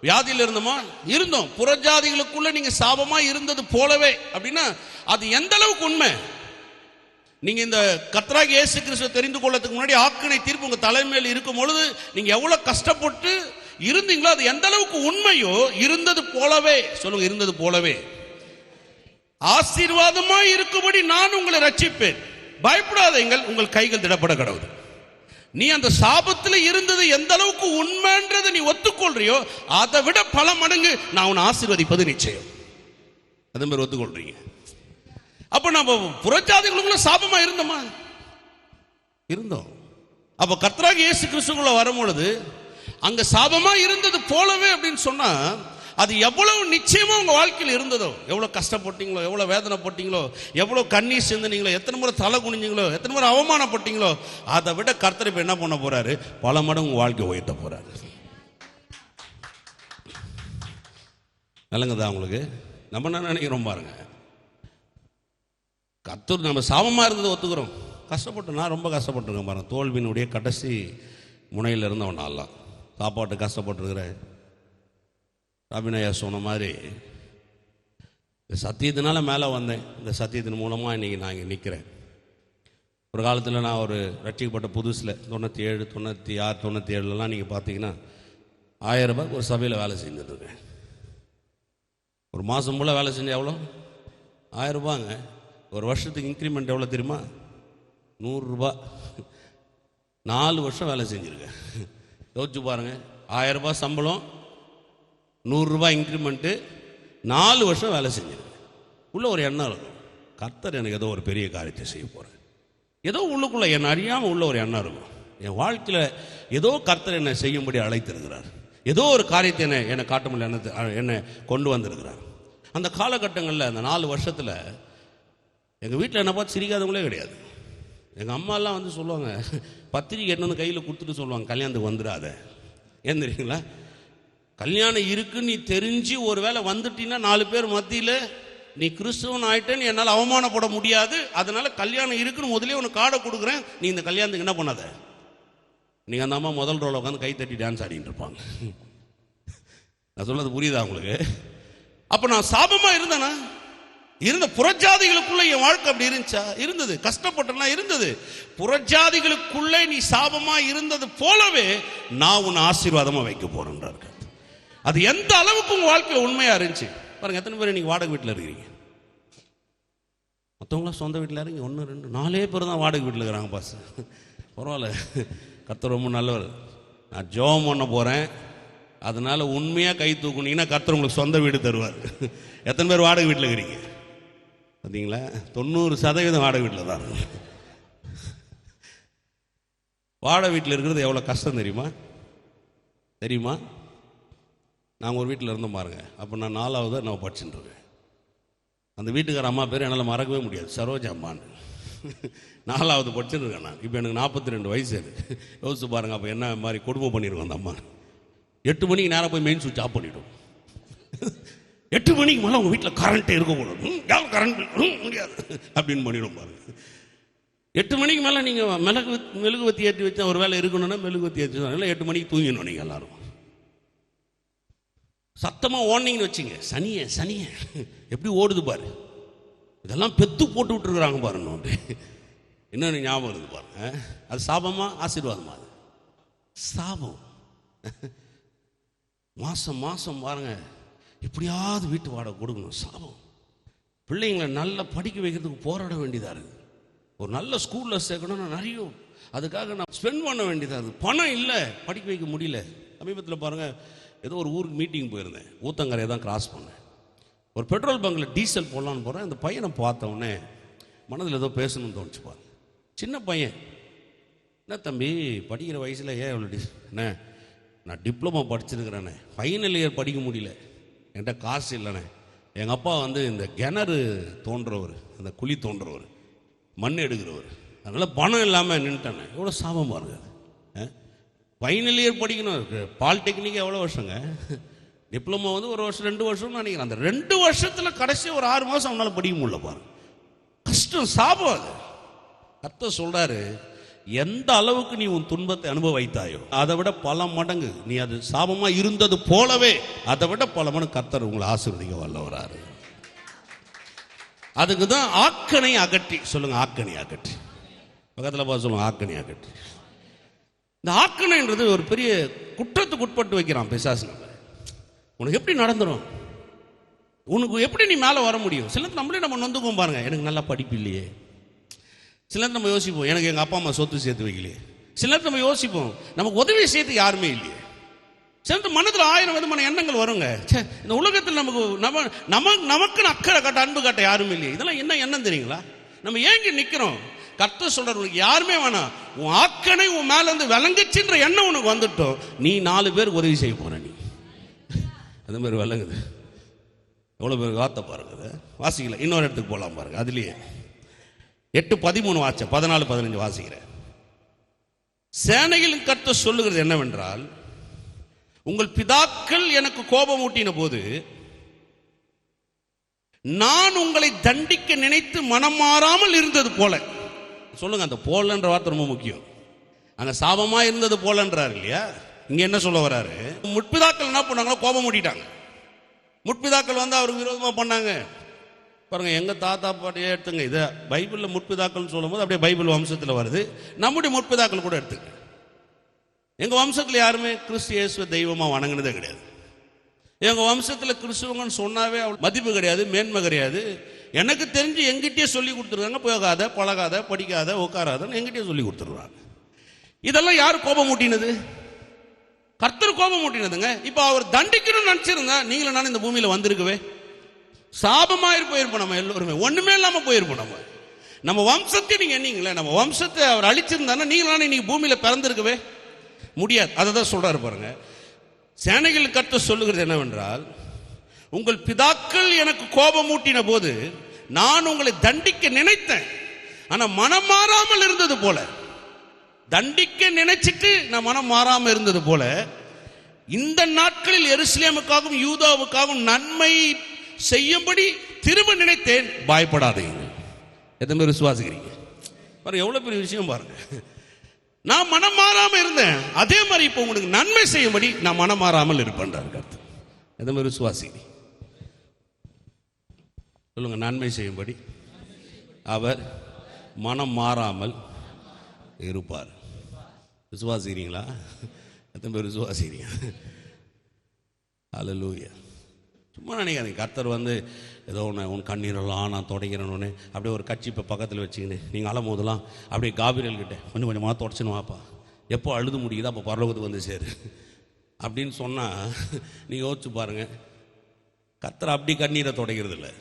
வியாதியில் இருந்தோமா? இருந்தோம். புறஜாதிகளுக்குள்ள நீங்க சாபமா இருந்தது போலவே அப்படின்னா அது எந்த அளவுக்கு உண்மை? நீங்க இந்த கர்த்தராகிய இயேசு கிறிஸ்துவை தெரிந்து கொள்ளறதுக்கு முன்னாடி ஆக்கினை தீர்ப்பு உங்க தலைமையில் இருக்கும் பொழுது நீங்க எவ்வளவு கஷ்டப்பட்டு இருந்தீங்களோ அது எந்த அளவுக்கு உண்மையோ இருந்தது போலவே, சொல்லுங்க, இருந்தது போலவே ஆசீர்வாதமா இருக்கும்படி நான் உங்களை ரட்சிப்பேன், பயப்படாதீங்கள், உங்கள் கைகள் திடப்பட கடவுது. நீ அந்த சாபத்தில் இருந்தது எந்த அளவுக்கு உண்மைன்றதை நீ ஒத்துக்கொள்றியோ அதை விட பல மடங்கு நான் உன்னை ஆசீர்வதிப்பது நிச்சயம். அதே மாதிரி ஒத்துக்கொள்றீங்க. அப்ப நம்ம புறஜாதிகளுக்குள்ள சாபமா இருந்தோமா? இருந்தோம். அப்ப கர்த்தராகிய இயேசு கிறிஸ்துக்குள்ள வரும்பொழுது அங்க சாபமா இருந்தது போலவே அப்படின்னு சொன்னா அது எவ்வளவு நிச்சயமா உங்க வாழ்க்கையில் இருந்ததோ, எவ்வளவு கஷ்டப்பட்டீங்களோ, எவ்வளவு வேதனைப்பட்டீங்களோ, எவ்வளவு கண்ணீர் சிந்தினீங்களோ, எத்தனை முறை தலை குனிஞ்சீங்களோ, எத்தனை முறை அவமானப்பட்டீங்களோ, அதை விட கர்த்தர் இப்ப என்ன பண்ண போறாரு? பல மடங்கு உங்க வாழ்க்கை உயர்த்த போறாரு. நல்லங்கதா உங்களுக்கு? நம்ம என்ன நினைக்கிறோம் பாருங்க, கர்த்தர் நம்ம சாபமா இருந்ததை ஒத்துக்கிறோம். கஷ்டப்பட்டு, நான் ரொம்ப கஷ்டப்பட்டுருக்கேன் பாருங்க, தோல்வியினுடைய கடைசி முனையில் இருந்தவன் நான்லாம். சாப்பாட்டு கஷ்டப்பட்டுருக்கிறேன். அபிநயா சொன்ன மாதிரி இந்த சத்தியத்தினால மேலே வந்தேன். இந்த சத்தியத்தின் மூலமாக இன்றைக்கி நான் இங்கே நிற்கிறேன். ஒரு காலத்தில் நான் ஒரு ரட்சிக்கப்பட்ட புதுசில் 97, 96, 97 நீங்கள் பார்த்தீங்கன்னா 1000 ரூபாய் ஒரு சபையில் வேலை செஞ்சுருக்கேன். ஒரு மாதம் போல் வேலை செஞ்சேன். எவ்வளோ? 1000 ரூபாங்க. ஒரு வருஷத்துக்கு இன்க்ரிமெண்ட் எவ்வளோ தெரியுமா? 100 ரூபா. 4 வருஷம் வேலை செஞ்சுருக்கேன். யோசிச்சு பாருங்கள், 1000 ரூபாய் சம்பளம், 100 ரூபாய் இன்க்ரிமெண்ட்டு, 4 வருஷம் வேலை செஞ்சிருக்கேன். உள்ள ஒரு எண்ணம் இருக்கும், கர்த்தர் எனக்கு ஏதோ ஒரு பெரிய காரியத்தை செய்ய போகிறேன். ஏதோ உள்ளுக்குள்ளே என்னை அறியாமல் உள்ள ஒரு எண்ணம் இருக்கும். என் வாழ்க்கையில் ஏதோ கர்த்தர் என்னை செய்யும்படி அழைத்திருக்கிறார். ஏதோ ஒரு காரியத்தை என்னை காட்ட முடியல, என்னை கொண்டு வந்திருக்கிறார். அந்த காலகட்டங்களில் அந்த 4 வருஷத்தில் எங்கள் வீட்டில் என்னை பார்த்து சிரிக்காதவங்களே கிடையாது. எங்கள் அம்மாலாம் வந்து சொல்லுவாங்க, பத்திரிக்கை எட்டு வந்து கையில் கொடுத்துட்டு சொல்லுவாங்க, கல்யாணத்துக்கு வந்துடாத. ஏன் தெரியுங்களா? கல்யாணம் இருக்குன்னு நீ தெரிஞ்சு ஒரு வேளை வந்துட்டீங்கன்னா 4 பேர் மத்தியில் நீ கிறிஸ்துவன் ஆயிட்டேன்னு என்னால் அவமானப்பட முடியாது. அதனால கல்யாணம் இருக்குன்னு முதலே உனக்கு கார்டை கொடுக்குறேன், நீ இந்த கல்யாணத்துக்கு என்ன பண்ணாத. நீங்கள் அந்த அம்மா முதல் ரோல உட்காந்து கை தட்டி டான்ஸ் ஆடிட்டு இருப்பாங்க. நான் சொல்றது புரியுதா உங்களுக்கு? அப்போ நான் சாபமாக இருந்தேனா? இருந்த புறஜாதிகளுக்குள்ள என் வாழ்க்கை அப்படி இருந்துச்சா? இருந்தது. கஷ்டப்பட்டனா? இருந்தது. புறஜாதிகளுக்குள்ளே நீ சாபமா இருந்தது போலவே நான் உன்னை ஆசீர்வாதமா வைக்க போறேன்றார். அது எந்த அளவுக்கு உங்க வாழ்க்கையில் உண்மையா இருந்துச்சு பாருங்க. எத்தனை பேர் நீங்க வாடகை வீட்டில் இருக்கிறீங்க? மற்றவங்களாம் சொந்த வீட்டில் இருக்கீங்க. 1, 2, 4 பேர் தான் வாடகை வீட்டில் இருக்கிறாங்க. பாஸ் பரவாயில்ல, கர்த்தர் ரொம்ப நல்லவர். நான் ஜெபம் பண்ண போறேன், அதனால உண்மையா கை தூக்குனீங்கன்னா கர்த்தர் உங்களுக்கு சொந்த வீடு தருவார். எத்தனை பேர் வாடகை வீட்டில் இருக்கிறீங்க? பார்த்தீங்களா? 90% வாடகை வீட்டில் தான். வாடகை வீட்டில் இருக்கிறது எவ்வளோ கஷ்டம் தெரியுமா? தெரியுமா? நாங்கள் ஒரு வீட்டில் இருந்தோம் பாருங்க. அப்போ நான் 4வது நான் படிச்சுட்டு இருக்கேன். அந்த வீட்டுக்கார அம்மா பேர் என்னால் மறக்கவே முடியாது, சரோஜா அம்மான்னு. 4வது படிச்சுட்டு இருக்கேன் நான். இப்போ எனக்கு 42 வயசு இருக்கு. யோசிச்சு பாருங்க, அப்போ என்ன மாதிரி கொடுமை பண்ணியிருக்கோம் அந்த அம்மா. 8 மணிக்கு நேரம் போய் மெயின் சுவிட்ச் ஆஃப் பண்ணிவிடும். 8 மணிக்கு மேலே உங்கள் வீட்டில் கரண்ட்டே இருக்கக்கூடாது, கரண்ட் முடியாது அப்படின்னு பண்ணிடும் பாருங்க. 8 மணிக்கு மேலே நீங்கள் மெழுகுவத்தி ஏற்றி வச்சா ஒரு வேலை இருக்கணும்னா மெழுகுவத்தி ஏற்றி இல்லை, 8 மணிக்கு தூங்கிடணும் நீங்கள் எல்லாரும். சத்தமாக ஓடினீங்கன்னு வச்சுங்க, சனிய சனிய எப்படி ஓடுது பாரு. இதெல்லாம் பெத்து போட்டு விட்டுருக்குறாங்க பாருங்க. என்னென்ன ஞாபகம் இருக்குது பாருங்க. அது சாபமா ஆசீர்வாதமா? அது சாபம். மாதம் மாதம் பாருங்க, எப்படியாவது வீட்டு வாடகை கொடுக்கணும். சாபம். பிள்ளைங்களை நல்லா படிக்க வைக்கிறதுக்கு போராட வேண்டியதாக இருக்குது. ஒரு நல்ல ஸ்கூலில் சேர்க்கணும்னா நிறைய அதுக்காக நான் ஸ்பெண்ட் பண்ண வேண்டியதாக இருக்குது. பணம் இல்லை, படிக்க வைக்க முடியல. சமீபத்தில் பாருங்கள், ஏதோ ஒரு ஊருக்கு மீட்டிங் போயிருந்தேன். ஊத்தங்கரையை தான் கிராஸ் பண்ணேன். ஒரு பெட்ரோல் பங்கில் டீசல் போடலான்னு போகிறேன். அந்த பையனை பார்த்தவொடனே மனதில் ஏதோ பேசணும்னு தோணுச்சு பாருங்க. சின்ன பையன். என்ன தம்பி, படிக்கிற வயசில் ஏன் இவ்வளோ என்ன, நான் டிப்ளமோ படிச்சிருக்கிறேண்ணே, ஃபைனல் இயர் படிக்க முடியல, என்கிட்ட காசு இல்லைண்ணே. எங்கள் அப்பா வந்து இந்த கிணறு தோன்றவர், அந்த குழி தோன்றவர், மண் எடுக்கிறவர், அதனால் பணம் இல்லாமல் நின்றுட்டேண்ணே. எவ்வளோ சாபம் பாருங்க. ஃபைனல் இயர் படிக்கணும். பாலிடெக்னிக் எவ்வளோ வருஷங்க? டிப்ளமோ வந்து 1 வருஷம் 2 வருஷம்னு நினைக்கிறேன். அந்த 2 வருஷத்தில் கடைசி ஒரு 6 மாதம் அவனால் படிக்க முடியல பாருங்க. கஷ்டம், சாபம். அது கர்த்தர் சொல்றாரு, எந்த அளவுக்கு நீ உன் துன்பத்தை அனுபவித்தாயோ அதை விட பல மடங்கு நீ அது சாபமா இருந்தது போலவே அதை விட பல மடங்கு கர்த்தர் உங்களை ஆசீர்வதிக்க வல்லவராரு. அதுக்கு தான் ஆக்கனை அகற்றி சொல்லுங்க. ஆக்கனை அகற்றி பக்கத்தில் பார்த்து சொல்லுங்க. ஆக்கனை அகற்றி. இந்த ஆக்கணைன்றது ஒரு பெரிய குற்றத்துக்கு உட்பட்டு வைக்கிறான் பிசாசு. உனக்கு எப்படி நடந்துடும், உனக்கு எப்படி நீ மேலே வர முடியும். சில நம்மளே நம்ம நொந்துக்கும் பாருங்க. எனக்கு நல்லா படிப்பு இல்லையே. சில நம்ம யோசிப்போம் எனக்கு எங்கள் அப்பா அம்மா சொத்து சேர்த்து வைக்கலையே. சில நம்ம யோசிப்போம் நமக்கு உதவி செய்யறது யாருமே இல்லையே. சில மனதில் 1000 விதமான எண்ணங்கள் வருங்க. இந்த உலகத்தில் நமக்குன்னு அக்கறை காட்ட அன்பு காட்ட யாருமே இல்லையே. இதெல்லாம் என்ன எண்ணம் தெரியுங்களா? நம்ம ஏங்கி நிற்கிறோம். கர்த்தர் சொல்றார் உனக்கு யாருமே வேணாம், உன் ஆக்கனை உன் மேல இருந்து விளங்குச்சுன்ற எண்ணம் உனக்கு வந்துட்டோம், நீ 4 பேருக்கு உதவி செய்ய போற. நீ அது மாதிரி விளங்குது. எவ்வளவு பேர் வார்த்தை பாருங்க. வாசிக்கல இன்னொரு இடத்துக்கு போகலாம் பாருங்க. அதுலயே 8:13 வாச்ச 14-15 வாசிக்கிறேன். சேனைகளின் கர்த்தர் சொல்லுகிறது என்னவென்றால், உங்கள் பிதாக்கள் எனக்கு கோபம் ஊட்டின போது நான் உங்களை தண்டிக்க நினைத்து மனம் மாறாமல் இருந்தது போல. சொல்லுங்க, அந்த போலன்ற வார்த்தை ரொம்ப முக்கியம். அங்க சாபமா இருந்தது போலன்றாரு இல்லையா? இங்க என்ன சொல்ல வராரு? முற்பிதாக்கள் என்ன பண்ணாங்களோ கோபம் ஊட்டிட்டாங்க. முற்பிதாக்கள் வந்து அவருக்கு விரோதமா பண்ணாங்க பாருங்க. எங்க தாத்தா பாட்டியே எடுத்துங்க. இதை பைபிளில் முற்பிதாக்கள் சொல்லும் போது அப்படியே பைபிள் வம்சத்தில் வருது. நம்முடைய முற்பிதாக்கள் கூட எடுத்துங்க. எங்க வம்சத்தில் யாருமே கிறிஸ்து இயேசுவை தெய்வமா வணங்கினதே கிடையாது. எங்க வம்சத்தில் கிறிஸ்துவங்கன்னு சொன்னாவே மதிப்பு கிடையாது, மேன்மை கிடையாது. எனக்கு தெரிஞ்சு எங்கிட்டே சொல்லி கொடுத்துருக்காங்க, போகாத, பழகாத, படிக்காத, உட்காராதன்னு எங்கிட்டே சொல்லி கொடுத்துருவாங்க. இதெல்லாம் யார் கோபம் ஊட்டினது? கர்த்தர் கோபம் ஊட்டினதுங்க. இப்ப அவர் தண்டிக்கணும்னு நினைச்சிருந்தா நீங்களும் நானும் இந்த பூமியில வந்திருக்கவே சாபமாயிரு போயிருப்போம். நம்ம எல்லோருமே ஒண்ணுமே இல்லாம போயிருப்போம். நம்ம வம்சத்தை நீங்க என்னீங்களே, நம்ம வம்சத்தை அவர் அழிச்சிருந்தானா நீங்களும் நானும் இன்னைக்கு பூமியில பிறந்திருக்கவே முடியாது. அதை தான் சொல்றாரு பாருங்க. சேனைகள் கர்த்தர் சொல்லுகிறது என்னவென்றால், உங்கள் பிதாக்கள் எனக்கு கோபம் ஊட்டின போது நான் உங்களை தண்டிக்க நினைத்தேன், ஆனா மனம் மாறாமல் இருந்தது போல. தண்டிக்க நினைச்சிட்டு நான் மனம் மாறாமல் இருந்தது போல இந்த நாட்களில் எருசலேமுக்காகவும் யூதாவுக்காகவும் நன்மை செய்யும்படி திரும்ப நினைத்தேன், பயப்படாதீங்க. எத்தனை பேர் விசுவாசிக்கிறீங்க பாருங்க? எவ்வளவு பெரிய விஷயம் பாருங்க. நான் மனம் மாறாம இருந்தேன், அதே மாதிரி இப்போ உங்களுக்கு நன்மை செய்யும்படி நான் மனம் மாறாமல் இருப்பேன்றார் கர்த்தர். எத்தனை பேர் விசுவாசிக்கிறீங்க சொல்லுங்க? நன்மை செய்யும்படி அவர் மனம் மாறாமல் இருப்பார். விசுவாசிக்கிறீங்களா? எத்தனை பேர் விசுவாசிக்கிறீங்க? அல்லேலூயா. சும்மா நினைக்காதீங்க கர்த்தர் வந்து ஏதோ ஒன்று உன் கண்ணீரெல்லாம் நான் தொடங்கிறேன்னு அப்படியே ஒரு கட்சி இப்போ பக்கத்தில் வச்சுக்கின்னு நீங்கள் அழும் போதெல்லாம் அப்படியே காபிரியல் கிட்ட கொஞ்சம் கொஞ்சமாக தொடச்சுன்னு வாப்பா, எப்போ அழுது முடியுதோ அப்போ பரலோகத்துக்கு வந்து சேரு அப்படின்னு சொன்னால் நீங்கள் யோசிச்சு பாருங்கள். கர்த்தர் அப்படி கண்ணீரை தொடங்கிறது இல்லை.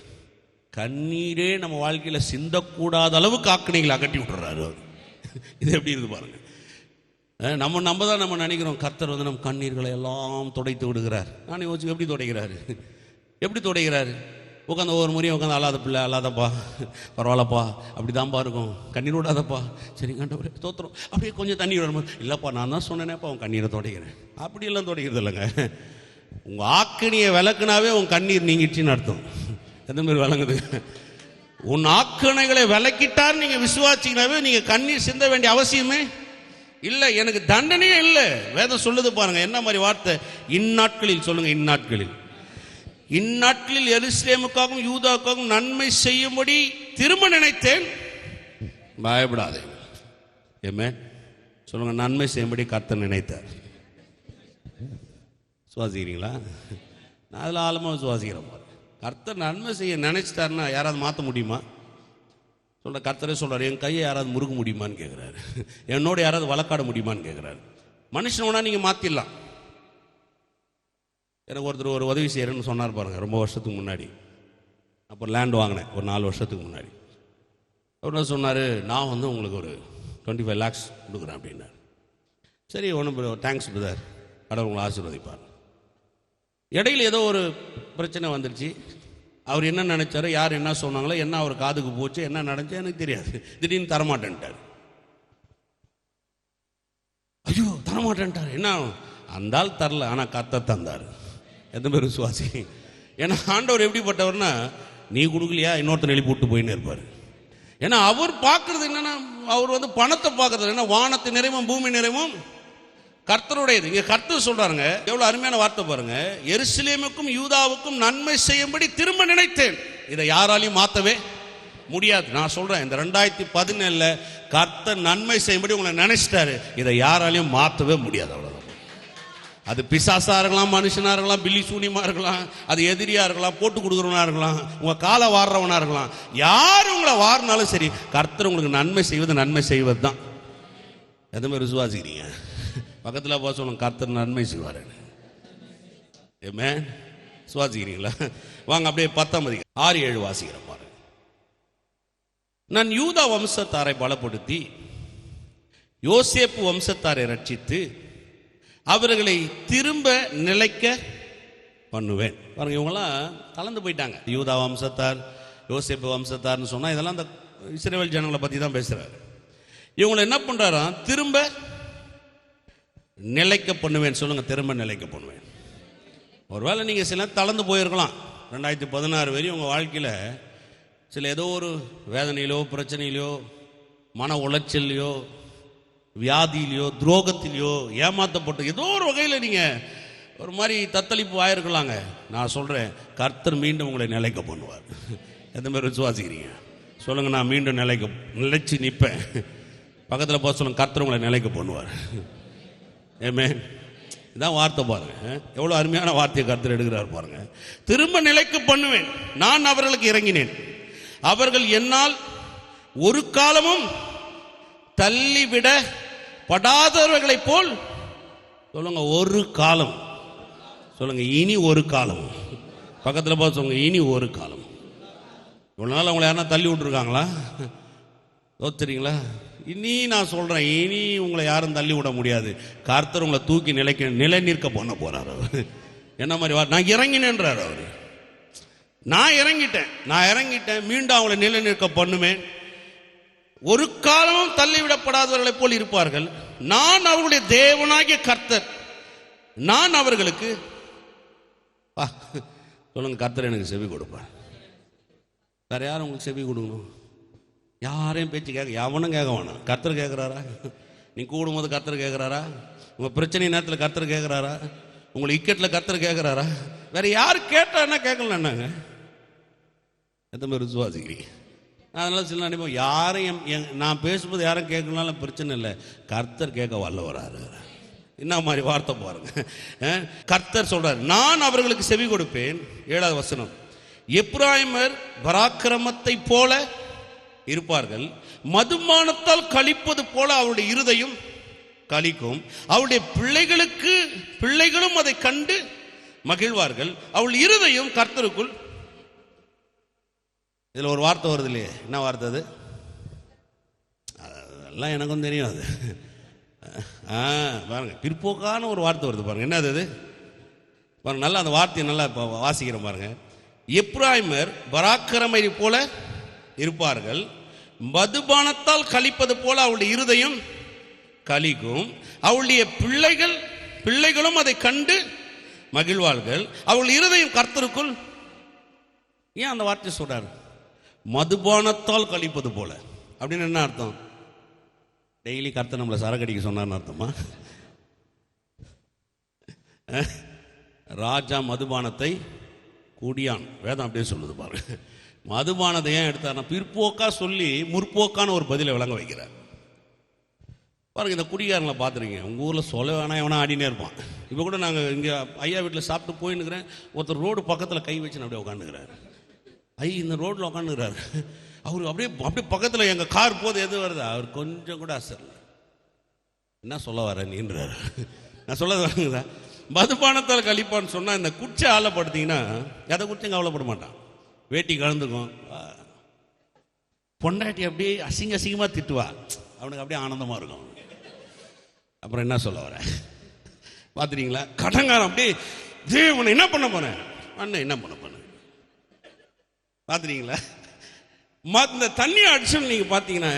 கண்ணீரே நம்ம வாழ்க்கையில் சிந்தக்கூடாத அளவுக்கு ஆக்கணிகளை அகட்டி விட்டுறாரு அவர். இது எப்படி இருக்குது பாருங்கள். நம்ம தான் நம்ம நினைக்கிறோம் கர்த்தர் வந்து நம்ம கண்ணீர்களை எல்லாம் துடைத்து விடுகிறார். நான் யோசிச்சு எப்படி துடைக்கிறாரு? எப்படி துடைக்கிறாரு? உட்காந்து ஒவ்வொரு முறையும் உட்காந்து அல்லாத பிள்ளை அல்லாதப்பா பரவாயில்லப்பா அப்படி தான்ப்பா இருக்கும், கண்ணீர் விடாதப்பா, சரி கண்டவரே தோத்துறோம், அப்படியே கொஞ்சம் தண்ணி விடணும். இல்லைப்பா நான் தான் சொன்னேனேப்பா உன் கண்ணீரை துடைக்கிறேன். அப்படியெல்லாம் துடைக்கிறது இல்லைங்க. உங்கள் ஆக்கணியை விளக்குனாவே உன் கண்ணீர் நீங்கிடுச்சின்னு அர்த்தம். எந்த மாதிரி விளங்குது? உன் ஆக்கணைகளை விளக்கிட்டார் நீங்கள் விசுவாசிங்கனாவே நீங்கள் கண்ணீர் சிந்த வேண்டிய அவசியமே இல்லை. எனக்கு தண்டனையே இல்லை. வேதம் சொல்லுது பாருங்க என்ன மாதிரி வார்த்தை. இந்நாட்களில் சொல்லுங்க, இந்நாட்களில், இந்நாட்களில் எருசலேமுக்காகவும் யூதாவுக்காகவும் நன்மை செய்யும்படி திரும்ப நினைத்தேன், பயப்படாதே. ஆமென் சொல்லுங்க. நன்மை செய்யும்படி கர்த்தர் நினைத்தார். சுவாசிக்கிறீங்களா? நான் அதில் ஆழமாக சுவாசிக்கிறேன். கர்த்தர் நன்மை செய்ய நினைச்சிட்டாருன்னா யாராவது மாற்ற முடியுமா? சொல்ற கர்த்தரே சொல்றாரு, என் கையை யாராவது முறுக்க முடியுமான்னு கேட்குறாரு, என்னோட யாராவது வழக்காட முடியுமான்னு கேட்குறாரு. மனுஷனோட நீங்கள் மாற்றிடலாம். எனக்கு ஒருத்தர் ஒரு உதவி செய்கிறேன்னு சொன்னார் பாருங்க, ரொம்ப வருஷத்துக்கு முன்னாடி. அப்போ லேண்ட் வாங்கினேன் ஒரு 4 வருஷத்துக்கு முன்னாடி. அவர் என்ன சொன்னார், நான் வந்து உங்களுக்கு ஒரு 25 lakhs கொடுக்குறேன் அப்படின்னாரு. சரி ஒன்றும் தேங்க்ஸ் பிரதர், கடவுள் உங்களை ஆசீர்வதிப்பார். இடையில ஏதோ ஒரு பிரச்சனை வந்துருச்சு. அவர் என்ன நினைச்சாரு, யார் என்ன சொன்னாங்களோ, என்ன அவர் காதுக்கு போச்சு, என்ன நடந்துச்சு எனக்கு தெரியாது. திடீர்னு தரமாட்டேன்ட்டார். ஐயோ தரமாட்டேன்ட்டார். என்ன அந்த ஆள் தரல, ஆனால் கர்த்தர் தந்தார். எத்தனை பேர் விசுவாசி? ஏன்னா ஆண்டவர் எப்படிப்பட்டவர்னா, நீ கொடுக்கலையா இன்னொருத்தர் எழுப்பி விட்டு போயின்னு இருப்பார். ஏன்னா அவர் பார்க்கறது என்னன்னா அவர் பணத்தை பார்க்கறது என்ன, வானத்து நிறைவும் பூமி நிறைவும் கர்த்தருடையது. இங்க கர்த்தர் சொல்றாருங்க, எவ்வளவு அருமையான வார்த்தை பாருங்க. எருசலேமுக்கும் யூதாவுக்கும் நன்மை செய்யும்படி திரும்ப நினைத்தேன். இதை யாராலையும் மாத்தவே முடியாது. நான் சொல்றேன், இந்த 2017 கர்த்தர் நன்மை செய்யும்படி உங்களை நினைச்சிட்டாரு. இதை யாராலையும் மாத்தவே முடியாது. அவ்வளவுதான். அது பிசாசா இருக்கலாம், மனுஷனா இருக்கலாம், பில்லி சூனியமா இருக்கலாம், அது எதிரியா இருக்கலாம், போட்டு கொடுக்குறவனா இருக்கலாம், உங்க காலை வாடுறவனா இருக்கலாம். யார் உங்களை வாரினாலும் சரி, கர்த்தர் உங்களுக்கு நன்மை செய்வது தான். எதுவுமே விசுவாசிக்கிறீங்க? பக்கத்தில் போக சொல்லுங்க, கர்த்தர் நன்மை செய்வார். ஏமே விசுவாசிக்கிறீங்களா? வாங்க அப்படியே 10 6-7 வாசிக்கிற பாருங்க. நான் யூதா வம்சத்தாரை பலப்படுத்தி யோசேப்பு வம்சத்தாரை ரட்சித்து அவர்களை திரும்ப நிலைக்க பண்ணுவேன். பாருங்க, இவங்கெல்லாம் கலந்து போயிட்டாங்க. யூதா வம்சத்தார், யோசேப்பு வம்சத்தார்னு சொன்னா இதெல்லாம் அந்த இஸ்ரவேல் ஜனங்களை பத்தி தான் பேசுறாரு. இவங்களை என்ன பண்றாராம்? திரும்ப நிலைக்க பண்ணுவேன். சொல்லுங்க, திரும்ப நிலைக்க பண்ணுவேன். ஒருவேளை நீங்க சில தளர்ந்து போயிருக்கலாம். 2016 வரையும் உங்க வாழ்க்கையில சில ஏதோ ஒரு வேதனையிலோ, பிரச்சனையிலோ, மன உளைச்சலையோ, வியாதியிலையோ, துரோகத்திலையோ, ஏமாத்தப்பட்டு ஏதோ ஒரு வகையில் நீங்க ஒரு மாதிரி தத்தளிப்பு ஆயிருக்கலாங்க. நான் சொல்றேன், கர்த்தர் மீண்டும் உங்களை நிலைக்க பண்ணுவார். எந்த மாதிரி விசுவாசிக்கிறீங்க? சொல்லுங்க, நான் மீண்டும் நிலைச்சு நிற்பேன். பக்கத்தில் போக சொல்லுங்க, கர்த்தர் உங்களை நிலைக்க பண்ணுவார். ஏமே, இதான் வார்த்தை பாருங்க. எவ்வளவு அருமையான வார்த்தையை கர்த்தர் எடுக்கிறார் பாருங்க. திரும்ப நிலைக்க பண்ணுவேன். நான் அவர்களுக்கு இறங்கினேன். அவர்கள் என்னால் ஒரு காலமும் தள்ளிவிட படாதவர்களைப் போல். சொல்லுங்க, ஒரு காலம். சொல்லுங்க, இனி ஒரு காலம். பக்கத்தில் போக சொல்லுங்க, இனி ஒரு காலம். இவ்வளவு நாள் உங்களை யாரா தள்ளி விட்டுருக்காங்களா? தெரியுங்களா? இனி நான் சொல்றேன், இனி உங்களை யாரும் தள்ளி விட முடியாது. கர்த்தர் உங்களை தூக்கி நிலை நிற்க பண்ண போறாரு. என்ன மாதிரி? நான் இறங்கினேன்றார் அவரு. நான் இறங்கிட்டேன், மீண்டும் அவங்களை நிலை நிற்க பண்ணுவேன். ஒரு காலமும் தள்ளிவிடப்படாதவர்களை போல் இருப்பார்கள். நான் அவர்களுடைய தேவனாகிய கர்த்தர். நான் அவர்களுக்கு சொல்லுங்க, கர்த்தர் எனக்கு செவி கொடுப்பார். வேற யாரும் உங்களுக்கு செவி கொடுக்கணும்? யாரையும் பேச்சு கேட்க எவனும் கேட்க வேணாம். கர்த்தர் கேட்கிறாரா? நீ கூடும்போது கர்த்தர் கேட்கிறாரா? உங்க பிரச்சனை நேரத்தில் கர்த்தர் கேட்கிறாரா? உங்களை இக்கட்டில் கர்த்தர் கேட்கிறாரா? வேற யாரு கேட்டா என்ன கேட்கல என்னங்க? எத்தனை பேர் விசுவாசிக்கிறீங்க? அதனால சில நினைப்போம், யாரையும் நான் பேசும்போது யாரும் கேட்கலாம் பிரச்சனை இல்லை, கர்த்தர் கேட்க வல்லவராரு. என்ன மாதிரி வார்த்தை பாருங்க. கர்த்தர் சொல்றார், நான் அவர்களுக்கு செவி கொடுப்பேன். 7வது வசனம், எப்பிராயீமர் பராக்கிரமத்தை போல இருப்பார்கள், மதுபானத்தால் கழிப்பது போல அவருடைய இருதயம் கழிக்கும், அவருடைய பிள்ளைகளும் அதை கண்டு மகிழ்வார்கள், அவள் இருதயம் கர்த்தருக்குள். இதுல ஒரு வார்த்தை வருது இல்லையே, என்ன வார்த்தை அது? அதெல்லாம் எனக்கும் தெரியும். அது பாருங்க, பிற்போக்கான ஒரு வார்த்தை வருது பாருங்க. என்ன அது பாருங்க, நல்லா அந்த வார்த்தையை நல்லா வாசிக்கிறேன் பாருங்க. எப்பிராயீமர் பராக்கிரமை போல இருப்பார்கள், மதுபானத்தால் கழிப்பது போல அவளுடைய இருதயம் கழிக்கும், அவளுடைய பிள்ளைகளும் அதை கண்டு மகிழ்வார்கள், அவள் இருதயம் கர்த்தருக்குள். ஏன் அந்த வார்த்தை சொல்றாரு? மதுபானத்தால் கழிப்பது போல அப்படின்னு என்ன அர்த்தம்? டெய்லி கர்த்தர் நம்மளை சரக்கடிக்க சொன்னார்னு அர்த்தமா? ராஜா மதுபானத்தை கூடியான், வேதம் அப்படியே சொல்லுது பாருங்க. மதுபானத்தை ஏன் எடுத்தார்னா, பிற்போக்கா சொல்லி முற்போக்கான ஒரு பதிலை விளங்க வைக்கிறார் பாருங்க. இந்த குடிகாரங்களை பார்த்துருங்க, உங்கள் ஊரில் சொல்ல வேணாம், எவனா ஆடினே இருப்பான். இப்போ கூட நாங்கள் இங்கே ஐயா வீட்டில் சாப்பிட்டு போயின்னுக்கிறேன், ஒருத்தர் ரோடு பக்கத்தில் கை வச்சு அப்படியே உட்காந்துக்கிறாரு. இந்த ரோட்டில் உட்காந்துக்கிறாரு. அவர் அப்படியே பக்கத்தில் எங்கள் கார் போது எது வருது, அவர் கொஞ்சம் கூட அசர் என்ன சொல்ல வர நீன்றாரு. நான் சொல்ல வரேங்களா, மதுபானத்தால் கழிப்பான்னு சொன்னால், இந்த குச்சை ஆளப்படுத்திங்கன்னா எதை குச்சம் கவலைப்பட மாட்டான், வேட்டி கலந்துக்கும், பொண்டாட்டி அப்படியே அசிங்கமாக திட்டுவா, அவனுக்கு அப்படியே ஆனந்தமாக இருக்கும். அப்புறம் என்ன சொல்ல வர பார்த்துட்டீங்களா? கடங்காரம் அப்படியே உன்னை என்ன பண்ண போனேன், அண்ணன் என்ன பண்ண போனேன் பார்த்துட்டீங்களா? இந்த தண்ணி அடிச்சுன்னு நீங்கள் பார்த்தீங்கன்னா,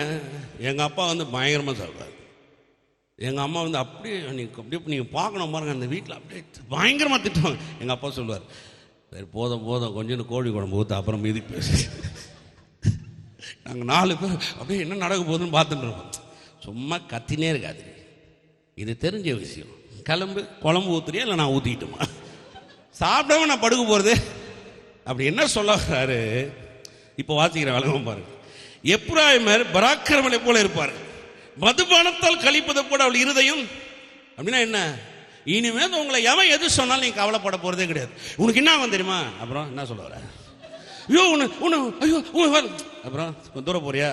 எங்கள் அப்பா பயங்கரமாக சொல்கிறார், எங்கள் அம்மா அப்படியே நீங்கள் பார்க்கணும் பாருங்க, அந்த வீட்டில் அப்படியே பயங்கரமாக திட்டுவாங்க. எங்கள் அப்பா சொல்லுவார், சரி போதும் கொஞ்சம் கோழி குழம்பு ஊற்ற, அப்புறம் மீதி பேசு. நாங்கள் 4 பேர் அப்படியே என்ன நடக்க போகுதுன்னு பார்த்துட்டு இருக்கோம். சும்மா கத்தினே இருக்காது, இது தெரிஞ்ச விஷயம். கிளம்பு, குழம்பு ஊற்றுறியா இல்லை நான் ஊற்றிக்கிட்டுமா, சாப்பிடாம நான் படுக்க போகிறது. அப்படி என்ன சொல்ல வர்றாரு இப்போ வாசிக்கிற வழக்கம் பாருங்க. எப்ராயிமர் பராக்கிரமனை போல இருப்பார், மதுபானத்தால் கழிப்பதை போல அவள் இருதயம். அப்படின்னா என்ன, இனிமேல் உங்களை எவன் எது சொன்னாலும் நீங்க கவலைப்பட போறதே கிடையாது. உனக்கு என்ன ஆகும் தெரியுமா, அப்புறம் என்ன சொல்ல வர, ஐயோ ஐயோ அப்புறம் தூரம் போறியா,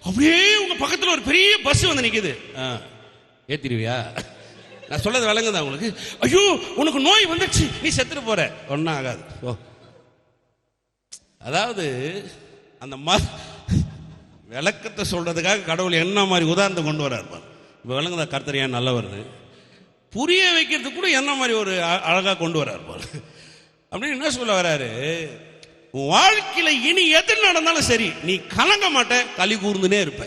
அப்படியே உங்க பக்கத்தில் ஒரு பெரிய பஸ் வந்து நிக்குது, ஏத்திடுவியா, நான் சொல்லது விளங்குதா உங்களுக்கு, ஐயோ உனக்கு நோய் வந்துச்சு நீ செத்துட்டு போற, ஒன்னும் ஆகாது. ஓ, அதாவது அந்த விளக்கத்தை சொல்றதுக்காக கடவுள் என்ன மாதிரி உதாரணத்தை கொண்டு வராரு. இப்போ விளங்குதா கர்த்தர் ஏன் நல்லவர்னு புரிய வைக்கிறதுக்கு கூட என்ன மாதிரி ஒரு அழகா கொண்டு வர்றாரு. அப்படின்னு என்ன சொல்ல வர்றாரு, வாழ்க்கையில இனி எது நடந்தாலும் சரி நீ கலங்க மாட்ட, களி கூர்ந்துனே இருப்ப.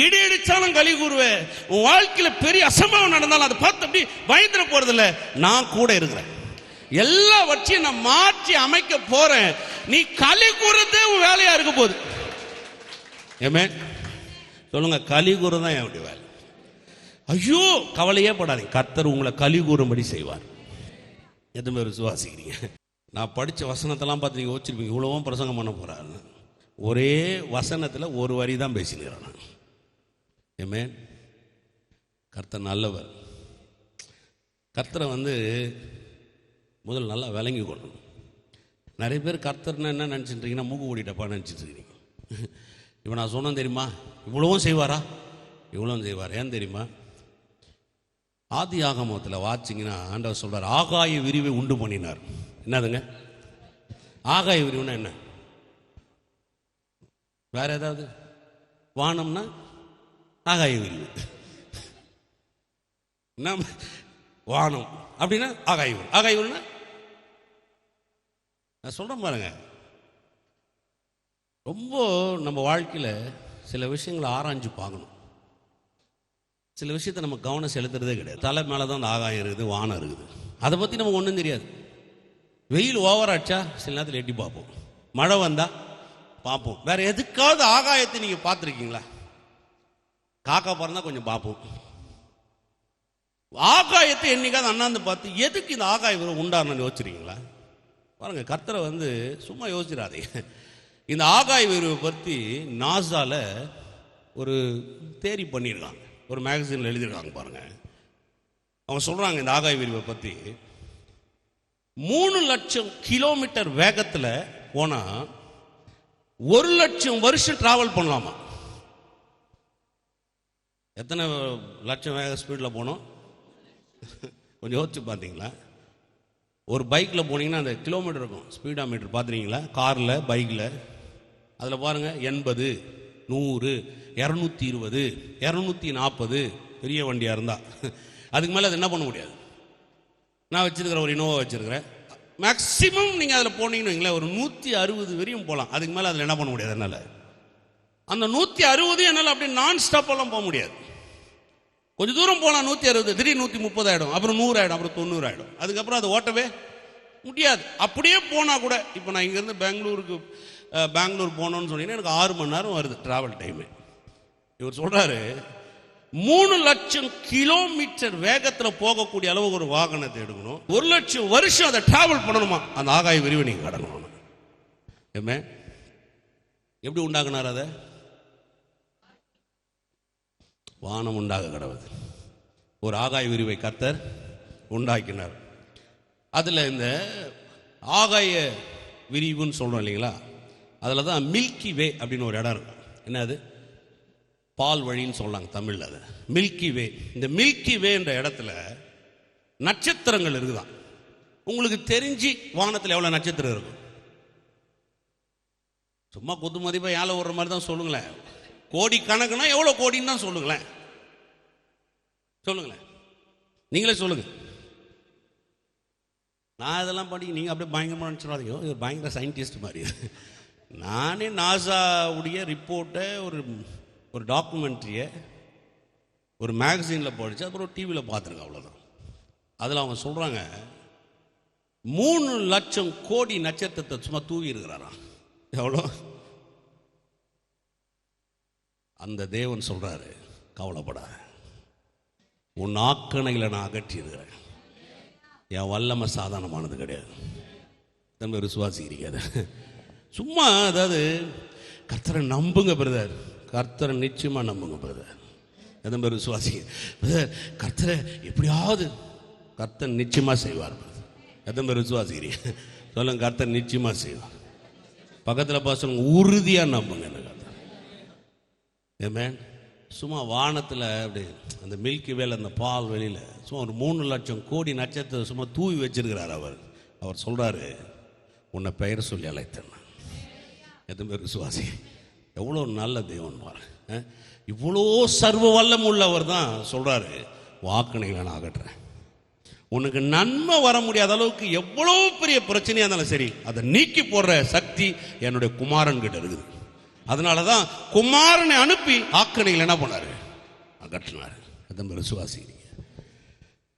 இடி அடிச்சாலும் களி கூறுவேன். உன் வாழ்க்கையில பெரிய அசம்பாவம் நடந்தாலும் அதை பார்த்து அப்படி பயந்துட போறது இல்ல, நான் கூட இருக்கிறேன், எல்லாவற்றையும் நான் மாற்றி அமைக்க போறேன், நீ களி கூறதே உன் வேலையா இருக்க போகுது. ஏமே சொல்லுங்க, களி கூறதான் என்னுடைய வேலை. ஐயோ கவலையே படாதீங்க, கர்த்தர் உங்களை களி கூறும்படி செய்வார். எதுவுமே விசுவாசிக்கிறீங்க? நான் படித்த வசனத்தெல்லாம் பார்த்து நீங்கள் யோசிச்சிருப்பீங்க, இவ்வளவும் பிரசங்கம் பண்ண போறாரு. ஒரே வசனத்தில் ஒரு வரி தான் பேசினுக்கிறேன். ஏமே கர்த்தர் நல்லவர். கர்த்தரை முதல் நல்லா விளங்கி கொள்ளணும். நிறைய பேர் கர்த்தர்னா என்ன நினச்சிட்டு இருக்கீங்கன்னா, மூக்கு ஓடிட்டப்பா நினச்சிட்டு இருக்கீங்க. இப்போ நான் சொன்னேன் தெரியுமா, இவ்வளவும் செய்வாரா, இவ்வளவும் செய்வார். ஏன் தெரியுமா, ஆதி ஆகமத்தில் வாச்சிங்கன்னா ஆண்டவர் சொல்றார், ஆகாய விரிவை உண்டு பண்ணினார். என்னதுங்க ஆகாய விரிவுனா என்ன, வேற ஏதாவது வானம்னா ஆகாய விரிவு, வானம் அப்படின்னா ஆகாய விரிவு. ஆகாய விரிவுனா நான் சொல்றேன் பாருங்க, ரொம்ப நம்ம வாழ்க்கையில் சில விஷயங்களை ஆராய்ஞ்சு பார்க்கணும். சில விஷயத்தை நம்ம கவனம் செலுத்துறதே கிடையாது. தலை மேலே தான் அந்த ஆகாயம் இருக்குது, வானம் இருக்குது, அதை பற்றி நமக்கு ஒன்றும் தெரியாது. வெயில் ஓவர் ஆச்சா சில நேரத்தில் எட்டி பார்ப்போம், மழை வந்தா பார்ப்போம். வேற எதுக்காவது ஆகாயத்தை நீங்கள் பார்த்துருக்கீங்களா? காக்கா பறந்தா கொஞ்சம் பார்ப்போம். ஆகாயத்தை என்னைக்காவது அண்ணாந்து பார்த்து எதுக்கு இந்த ஆகாயம் உண்டாருன்னு யோசிச்சிருக்கீங்களா? பாருங்க, கர்த்தரை சும்மா யோசிச்சிடாதீங்க. இந்த ஆகாய விரிவை பற்றி நாசால ஒரு தேரி பண்ணியிருக்காங்க, ஒரு மேகசின்ல எழுதியிருக்காங்க பாருங்க. அவங்க சொல்றாங்க இந்த ஆகாய விரிவை பற்றி 3 லட்சம் கிலோமீட்டர் வேகத்தில் போனா 1 லட்சம் வருஷம் டிராவல் பண்ணலாமா. எத்தனை லட்சம் வேக ஸ்பீடில் போனோம் கொஞ்சம் யோசிச்சு பார்த்தீங்களா? ஒரு பைக்கில் போனீங்கன்னா அந்த கிலோமீட்டர் இருக்கும், ஸ்பீடா மீட்டர் பார்த்துருக்கீங்களா? காரில், பைக்கில், அதில் பாருங்க 80, 100, 220, 240 பெரிய வண்டியாக இருந்தால். அதுக்கு மேலே அது என்ன பண்ண முடியாது. நான் வச்சிருக்கிற ஒரு இனோவா வச்சிருக்கிறேன், மேக்சிமம் நீங்கள் அதில் போனீங்கன்னு வைங்களேன் ஒரு 160 வரையும் போகலாம். அதுக்கு மேலே அதில் என்ன பண்ண முடியாது. என்னால் அந்த 160 என்னால் அப்படி நான் ஸ்டாப்பெல்லாம் போக முடியாது. கொஞ்சம் தூரம் போனால் 160, திடீர்னு 130 ஆகிடும், அப்புறம் 100 ஆகிடும், அப்புறம் 90 ஆகிடும். அதுக்கப்புறம் அதை ஓட்டவே முடியாது. அப்படியே போனால் கூட இப்போ நான் இங்கேருந்து பெங்களூர் போனோன்னு சொன்னீங்கன்னா எனக்கு 6 மணி நேரம் வருது டிராவல் டைமு. இவர் சொல்றாரு 3 லட்சம் கிலோமீட்டர் வேகத்தில் போகக்கூடிய அளவு ஒரு வாகனத்தை எடுக்கணும், 1 லட்சம் வருஷம் அதை டிராவல் பண்ணணுமா, அந்த ஆகாய விரிவை நீங்க கடக்கணும். ஏமே எப்படி உண்டாக்குனார்? அதை வானம் உண்டாக கடவுது, ஒரு ஆகாய விரிவை கர்த்தர் உண்டாக்கினார். அதுல இந்த ஆகாய விரிவுன்னு சொல்றோம் இல்லைங்களா, அதுல தான் மில்கி வே அப்படின்னு ஒரு இடம் இருக்கு. என்னது? பால் வழின்னு சொல்றாங்க தமிழ்ல. அது மில்கி வே. இந்த மில்கி வே என்ற இடத்துல நட்சத்திரங்கள் இருக்குதான். உங்களுக்கு தெரிஞ்சு வானத்தில் எவ்வளவு நட்சத்திரம் இருக்கும்? சும்மா குத்து மதிப்பா ஏழை விடுற மாதிரி தான் சொல்லுங்களேன். கோடி கணக்குனா எவ்வளவு கோடின்னு தான் சொல்லுங்களேன். சொல்லுங்களேன், நீங்களே சொல்லுங்க. நான் இதெல்லாம் படி நீங்க அப்படியே பயங்கரமா நினைச்சிடாதீங்க, இவர் பயங்கர சயின்டிஸ்ட் மாதிரி. நானே நாசாவுடைய ரிப்போர்ட்டை ஒரு டாக்குமெண்ட்ரியை ஒரு மேகசினில் படித்து அப்புறம் டிவியில் பார்த்துருக்கேன், அவ்வளோதான். அதில் அவங்க சொல்கிறாங்க 3 லட்சம் கோடி நட்சத்திரத்தை சும்மா தூவி இருக்கிறாராம். எவ்வளோ? அந்த தேவன் சொல்றாரு, கவலைப்படாத, உன் ஆக்கணைகளை நான் அகற்றியிருக்கிறேன். என் வல்லமை சாதாரணமானது கிடையாது. நம்ம விசுவாசிக்கிறீங்க அதை? சும்மா அதாவது கர்த்தரை நம்புங்க பிரதர், கர்த்தரை நிச்சயமா நம்புங்க பிரதர். எதன் பேர் விசுவாசிங்க பிரதர், கர்த்தரை எப்படியாவது கர்த்தர் நிச்சயமா செய்வார் பிரதர். எதன் பேர் விசுவாசிக்கிறீங்க? சொல்லுங்க, கர்த்தர் நிச்சயமா செய்வார். பக்கத்தில் பார்த்து உறுதியா நம்புங்க கர்த்தர். ஆமென். சும்மா வானத்தில் அப்படி அந்த மில்கி வேல அந்த பால் வெளியில் சும்மா ஒரு 3 லட்சம் கோடி நட்சத்திரம் சும்மா தூவி வச்சிருக்கிறார் அவர். அவர் சொல்றாரு, உன்னை பெயர் சொல்லி அழைத்தேன். எத்தனை பேர் விசுவாசி? எவ்வளோ நல்ல தேவன் பாருங்க. இவ்வளோ சர்வ வல்லம் உள்ளவர் தான் சொல்றாரு, வாக்கணைகளை நான் அகற்றுறேன். உனக்கு நன்மை வர முடியாத அளவுக்கு எவ்வளோ பெரிய பிரச்சனையா இருந்தாலும் சரி, அதை நீக்கி போடுற சக்தி என்னுடைய குமாரன் கிட்ட இருக்குது. அதனால தான் குமாரனை அனுப்பி ஆக்கணைகள் என்ன பண்ணாரு? அகற்றினார். எத்தனை பேர் விசுவாசிக்கிறீங்க?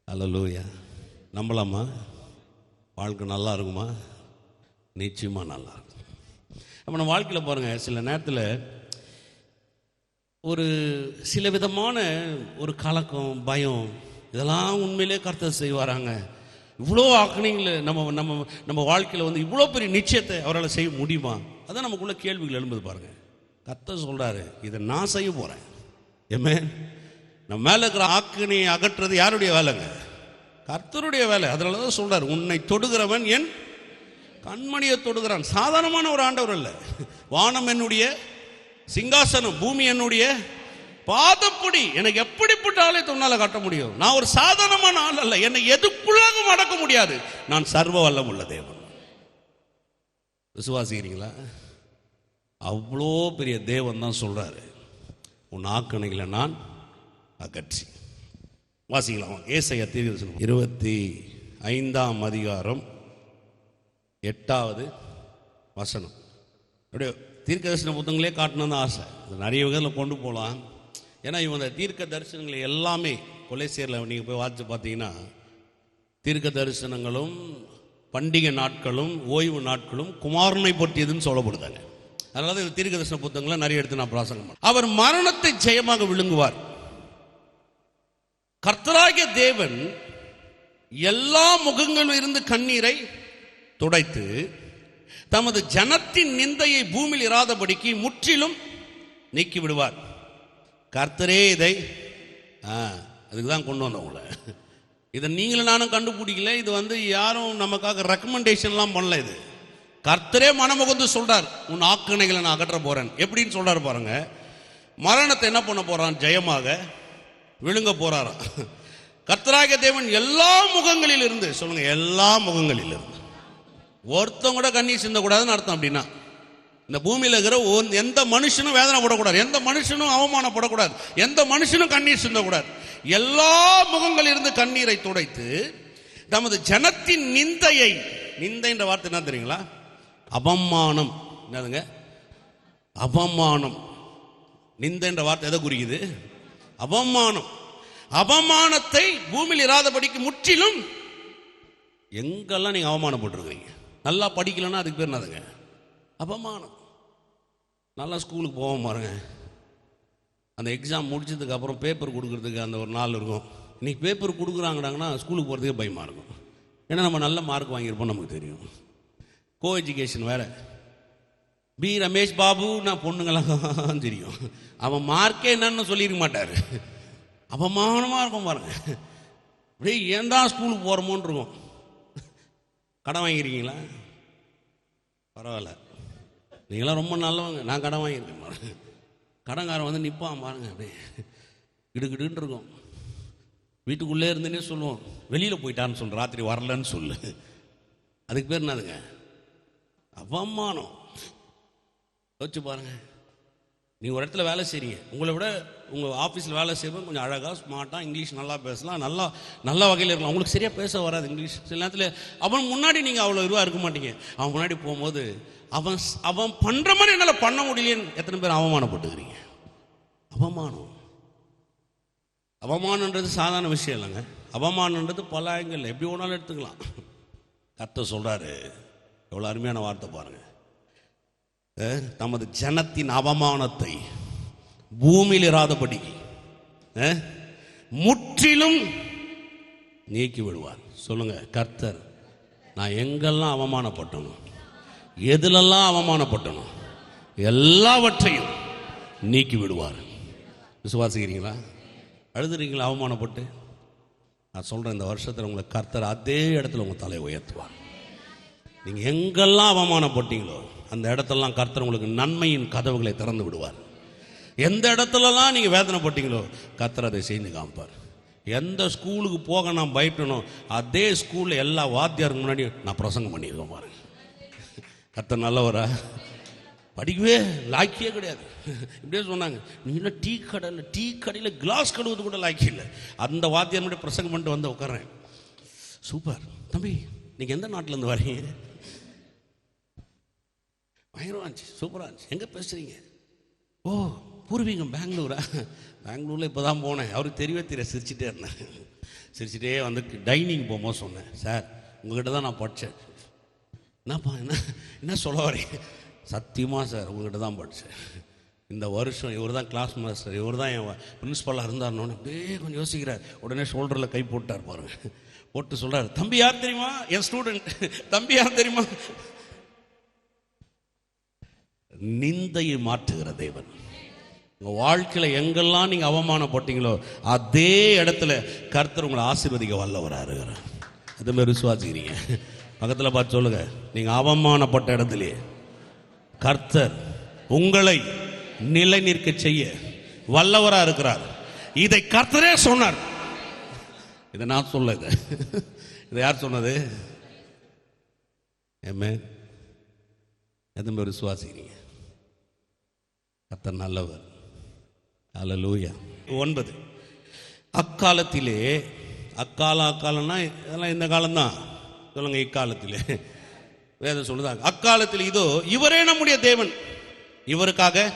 அல்லேலூயா. நம்பலாமா? வாழ்க்கை நல்லா இருக்குமா? நிச்சயமா நல்லா இருக்கும். அப்போ நம்ம வாழ்க்கையில் பாருங்கள், சில நேரத்தில் ஒரு சில விதமான ஒரு கலக்கம், பயம், இதெல்லாம் உண்மையிலே கர்த்தர் செய்வாராங்க. இவ்வளோ ஆக்கணைங்களை நம்ம நம்ம நம்ம வாழ்க்கையில் வந்து இவ்வளோ பெரிய நிச்சயத்தை அவரால் செய்ய முடியுமா? அதான் நமக்குள்ள கேள்விகள் எழும்புது பாருங்க. கர்த்தர் சொல்றாரு, இதை நான் செய்ய போறேன். ஆமென். நம்ம மேல இருக்கிற ஆக்கணையை அகற்றுறது யாருடைய வேலைங்க? கர்த்தருடைய வேலை. அதனால தான் சொல்றாரு, உன்னை தொடுகிறவன் என் கண்மணியை தொடுகிறான். சாதாரணமான ஒரு ஆண்டவர் அல்ல. வானம் என்னுடைய சிங்காசனம், பூமி என்னுடைய பாதப்படி. எனக்கு எப்படிப்பட்ட ஆலயத்தை உன்னால காட்ட முடியும்? நான் ஒரு சாதாரணமான ஆள் அல்ல. என்னை எதுக்குள்ளாகவும் அடக்க முடியாது. நான் சர்வ வல்லம் உள்ள தேவன். விசுவாசிக்கிறீங்களா? அவ்வளோ பெரிய தேவன் தான் சொல்றாரு, உன் ஆக்கணைகளை நான் அகற்றி. வாசிக்கலாம். ஏசாயா தீர்க்கதரிசனம் 25ஆம் அதிகாரம் 8வது வசனம். அப்படியே தீர்க்கதரிசன புத்தகங்களே காட்டணும்னு ஆசை. நிறைய வகையில் கொண்டு போகலாம். ஏன்னா இவங்க தீர்க்க தரிசனங்களை எல்லாமே கொலைசேரில் நீங்கள் போய் வாசித்து பார்த்தீங்கன்னா, தீர்க்க தரிசனங்களும் பண்டிகை நாட்களும் ஓய்வு நாட்களும் குமாரனை பற்றியதுன்னு சொல்லப்படுதாங்க. அதனால தான் தீர்க்க தரிசன புத்தகங்களை நிறைய எடுத்து நான் பிராசங்கம் பண்ணேன். அவர் மரணத்தை ஜெயமாக விழுங்குவார். கர்த்தராகிய தேவன் எல்லா முகங்களிலும் இருந்து கண்ணீரை துடைத்து தமது ஜனத்தின் நிந்தையை பூமியில் இராதபடிக்கு முற்றிலும் நீக்கி விடுவார். கர்த்தரே இதை அதுக்கு தான் கொண்டு வந்தவங்கள. இதை நீங்களும் நானும் கண்டுபிடிக்கல. இது வந்து யாரும் நமக்காக ரெக்கமெண்டேஷன்லாம் பண்ணல. இது கர்த்தரே மனமுகந்து சொல்றார், உன் ஆக்கணைகளை நான் அகற்ற போறேன். எப்படின்னு சொல்றாரு பாருங்க. மரணத்தை என்ன பண்ண போறான்? ஜெயமாக விழுங்க போறாராம். கர்த்தராகிய தேவன் எல்லா முகங்களில் இருந்து, சொல்லுங்க, எல்லா முகங்களில் இருந்து. ஒருத்தவங்க கூட கண்ணீர் சிந்தக்கூடாதுன்னு அர்த்தம். அப்படின்னா இந்த பூமியில் இருக்கிற எந்த மனுஷனும் வேதனைப்படக்கூடாது, எந்த மனுஷனும் அவமானப்படக்கூடாது, எந்த மனுஷனும் கண்ணீர் சிந்தக்கூடாது. எல்லா முகங்களில் இருந்து கண்ணீரை துடைத்து தமது ஜனத்தின் நிந்தையை, நிந்தைன்ற வார்த்தை என்ன தெரியுங்களா? அவமானம். என்னதுங்க அவமானம்? நிந்தைன்ற வார்த்தை எதை குறிக்குது? அவமானம். அவமானத்தை பூமியில் இராதபடிக்கு முற்றிலும். எங்கெல்லாம் நீங்க அவமானப்பட்டிருக்கீங்க? நல்லா படிக்கலன்னா அதுக்கு பேர் என்னதுங்க? அவமானம். நல்லா ஸ்கூலுக்கு போவோம் பாருங்க, அந்த எக்ஸாம் முடிச்சதுக்கு அப்புறம் பேப்பர் கொடுக்கறதுக்கு அந்த ஒரு நாள் இருக்கும். இன்னைக்கு பேப்பர் கொடுக்குறாங்கடாங்கன்னா ஸ்கூலுக்கு போகிறதுக்கே பயமாக இருக்கும். ஏன்னா நம்ம நல்ல மார்க் வாங்கியிருப்போம், நமக்கு தெரியும். கோ எஜுகேஷன் வேற. பி ரமேஷ் பாபு நான் பொண்ணுங்களாம் தெரியும். அவன் மார்க்கே என்னன்னு சொல்லியிருக்க மாட்டார். அவமானமாக இருக்கும் பாருங்க. அப்படியே ஏன் தான் ஸ்கூலுக்கு போகிறோமோன்னு இருக்கும். கடன் வாங்கியிருக்கீங்களா? பரவாயில்ல, நீங்களாம் ரொம்ப நல்லவங்க. நான் கடன் வாங்கியிருக்கேன் பாருங்க. கடன்காரன் வந்து நிற்பான் பாருங்க, அப்படியே கிடுகிடுன்னு இருக்கும். வீட்டுக்குள்ளே இருந்துன்னே சொல்லுவோம், வெளியில் போயிட்டான்னு சொல்லு, ராத்திரி வரலன்னு சொல்லு. அதுக்கு பேர் என்னதுங்க? அவமானம். யோசிச்சு பாருங்க. நீங்கள் ஒரு இடத்துல வேலை செய்கிறீங்க, உங்களை விட உங்கள் ஆஃபீஸில் வேலை செய்வோம் கொஞ்சம் அழகாக ஸ்மார்ட்டாக இங்கிலீஷ் நல்லா பேசலாம், நல்ல வகையில் இருக்கலாம். உங்களுக்கு சரியாக பேச வராது இங்கிலீஷ். சில நேரத்தில் அவன் முன்னாடி நீங்கள் அவ்வளோ இதுவாக இருக்க மாட்டீங்க. அவன் முன்னாடி போகும்போது அவன் பண்ணுற மாதிரி என்னால் பண்ண முடியலன்னு எத்தனை பேர் அவமானப்பட்டுக்கிறீங்க? அவமானம். அவமானன்றது சாதாரண விஷயம் இல்லைங்க. அவமானன்றது பல ஆங்கிள் எப்படி ஒன்றாலும் எடுத்துக்கலாம். கர்த்தர் சொல்கிறாரு, எவ்வளோ அருமையான வார்த்தை பாருங்க. தமது ஜனத்தின் அவமானத்தை பூமியில் இராதபடி முற்றிலும் நீக்கி விடுவார். சொல்லுங்க, கர்த்தர் நான் எங்கெல்லாம் அவமானப்பட்டனோ, எதிலெல்லாம் அவமானப்பட்டனோ எல்லாவற்றையும் நீக்கி விடுவார். விசுவாசிக்கிறீங்களா? அழுதுறீங்களா அவமானப்பட்டு? நான் சொல்கிறேன், இந்த வருஷத்தில் உங்களை கர்த்தர் அதே இடத்துல உங்கள் தலையை உயர்த்துவார். நீங்கள் எங்கெல்லாம் அவமானப்பட்டீங்களோ அந்த இடத்தெல்லாம் கர்த்தர் உங்களுக்கு நன்மையின் கதவுகளை திறந்து விடுவார். எந்த இடத்துலலாம் நீங்கள் வேதனைப்பட்டீங்களோ கர்த்தர் அதை செய்து காமிப்பார். எந்த ஸ்கூலுக்கு போக நான் பயப்படணும், அதே ஸ்கூலில் எல்லா வாத்தியாருக்கு முன்னாடி நான் பிரசங்கம் பண்ணியிருக்கேன் பாருங்க. கர்த்தர் நல்லவரா? படிக்கவே லாக்கியே கிடையாது. இப்படியே சொன்னாங்க, நீ டீ கடையில் கிளாஸ் கழுவுறது கூட லாக்கி இல்லை. அந்த வாத்தியார் முன்னாடி பிரசங்கம் பண்ணிட்டு வந்து உட்கார்றேன். சூப்பர் தம்பி, நீங்கள் எந்த நாட்டிலேருந்து வரீங்க? பயங்கரமாக இருந்துச்சு, சூப்பராக இருந்துச்சு. எங்கே பேசுகிறீங்க? ஓ பூர்வீகம் பெங்களூரா? பெங்களூரில் இப்போ தான் போனேன். அவருக்கு தெரியவே சிரிச்சிட்டே இருந்தேன். சிரிச்சிட்டே வந்து டைனிங் போகும்போது சொன்னேன், சார் உங்கள்கிட்ட தான் நான் படித்தேன். என்னப்பா என்ன சொல்ல வரீங்க? சத்தியமாக சார் உங்கள்கிட்ட தான் படித்தேன். இந்த வருஷம் இவர் தான் கிளாஸ் மாஸ்டர், இவர் தான் என் பிரின்ஸ்பலாக இருந்தார்னு அப்படியே கொஞ்சம் யோசிக்கிறார். உடனே ஷோல்டரில் கை போட்டார் பாருங்க. போட்டு சொல்கிறார், தம்பி யார் தெரியுமா? என் ஸ்டூடெண்ட். தம்பி யார் தெரியுமா? நிந்தையை மாற்றுகிற தேவன். உங்கள் வாழ்க்கையில் எங்கெல்லாம் நீங்கள் அவமானப்பட்டீங்களோ அதே இடத்துல கர்த்தர் உங்களை ஆசீர்வதிக்க வல்லவராக இருக்கிறார். அது மாதிரி விசுவாசிக்கிறீங்க? பக்கத்தில் பார்த்து சொல்லுங்க, நீங்கள் அவமானப்பட்ட இடத்துலையே கர்த்தர் உங்களை நிலை நிற்க செய்ய வல்லவராக இருக்கிறார். இதை கர்த்தரே சொன்னார். இதை நான் சொல்ல, இதை யார் சொன்னது? ஆமென். அது மாதிரி விசுவாசிக்கிறீங்க? கர்த்தர் நல்லவர். அல்லேலூயா. 9, அக்காலத்திலே, அக்காலம்னா இதெல்லாம் இந்த காலம்தான். சொல்லுங்க, இக்காலத்திலே. வேதம் சொல்லுதாங்க, அக்காலத்தில் இதோ இவரே நம்முடைய தேவன், இவருக்காக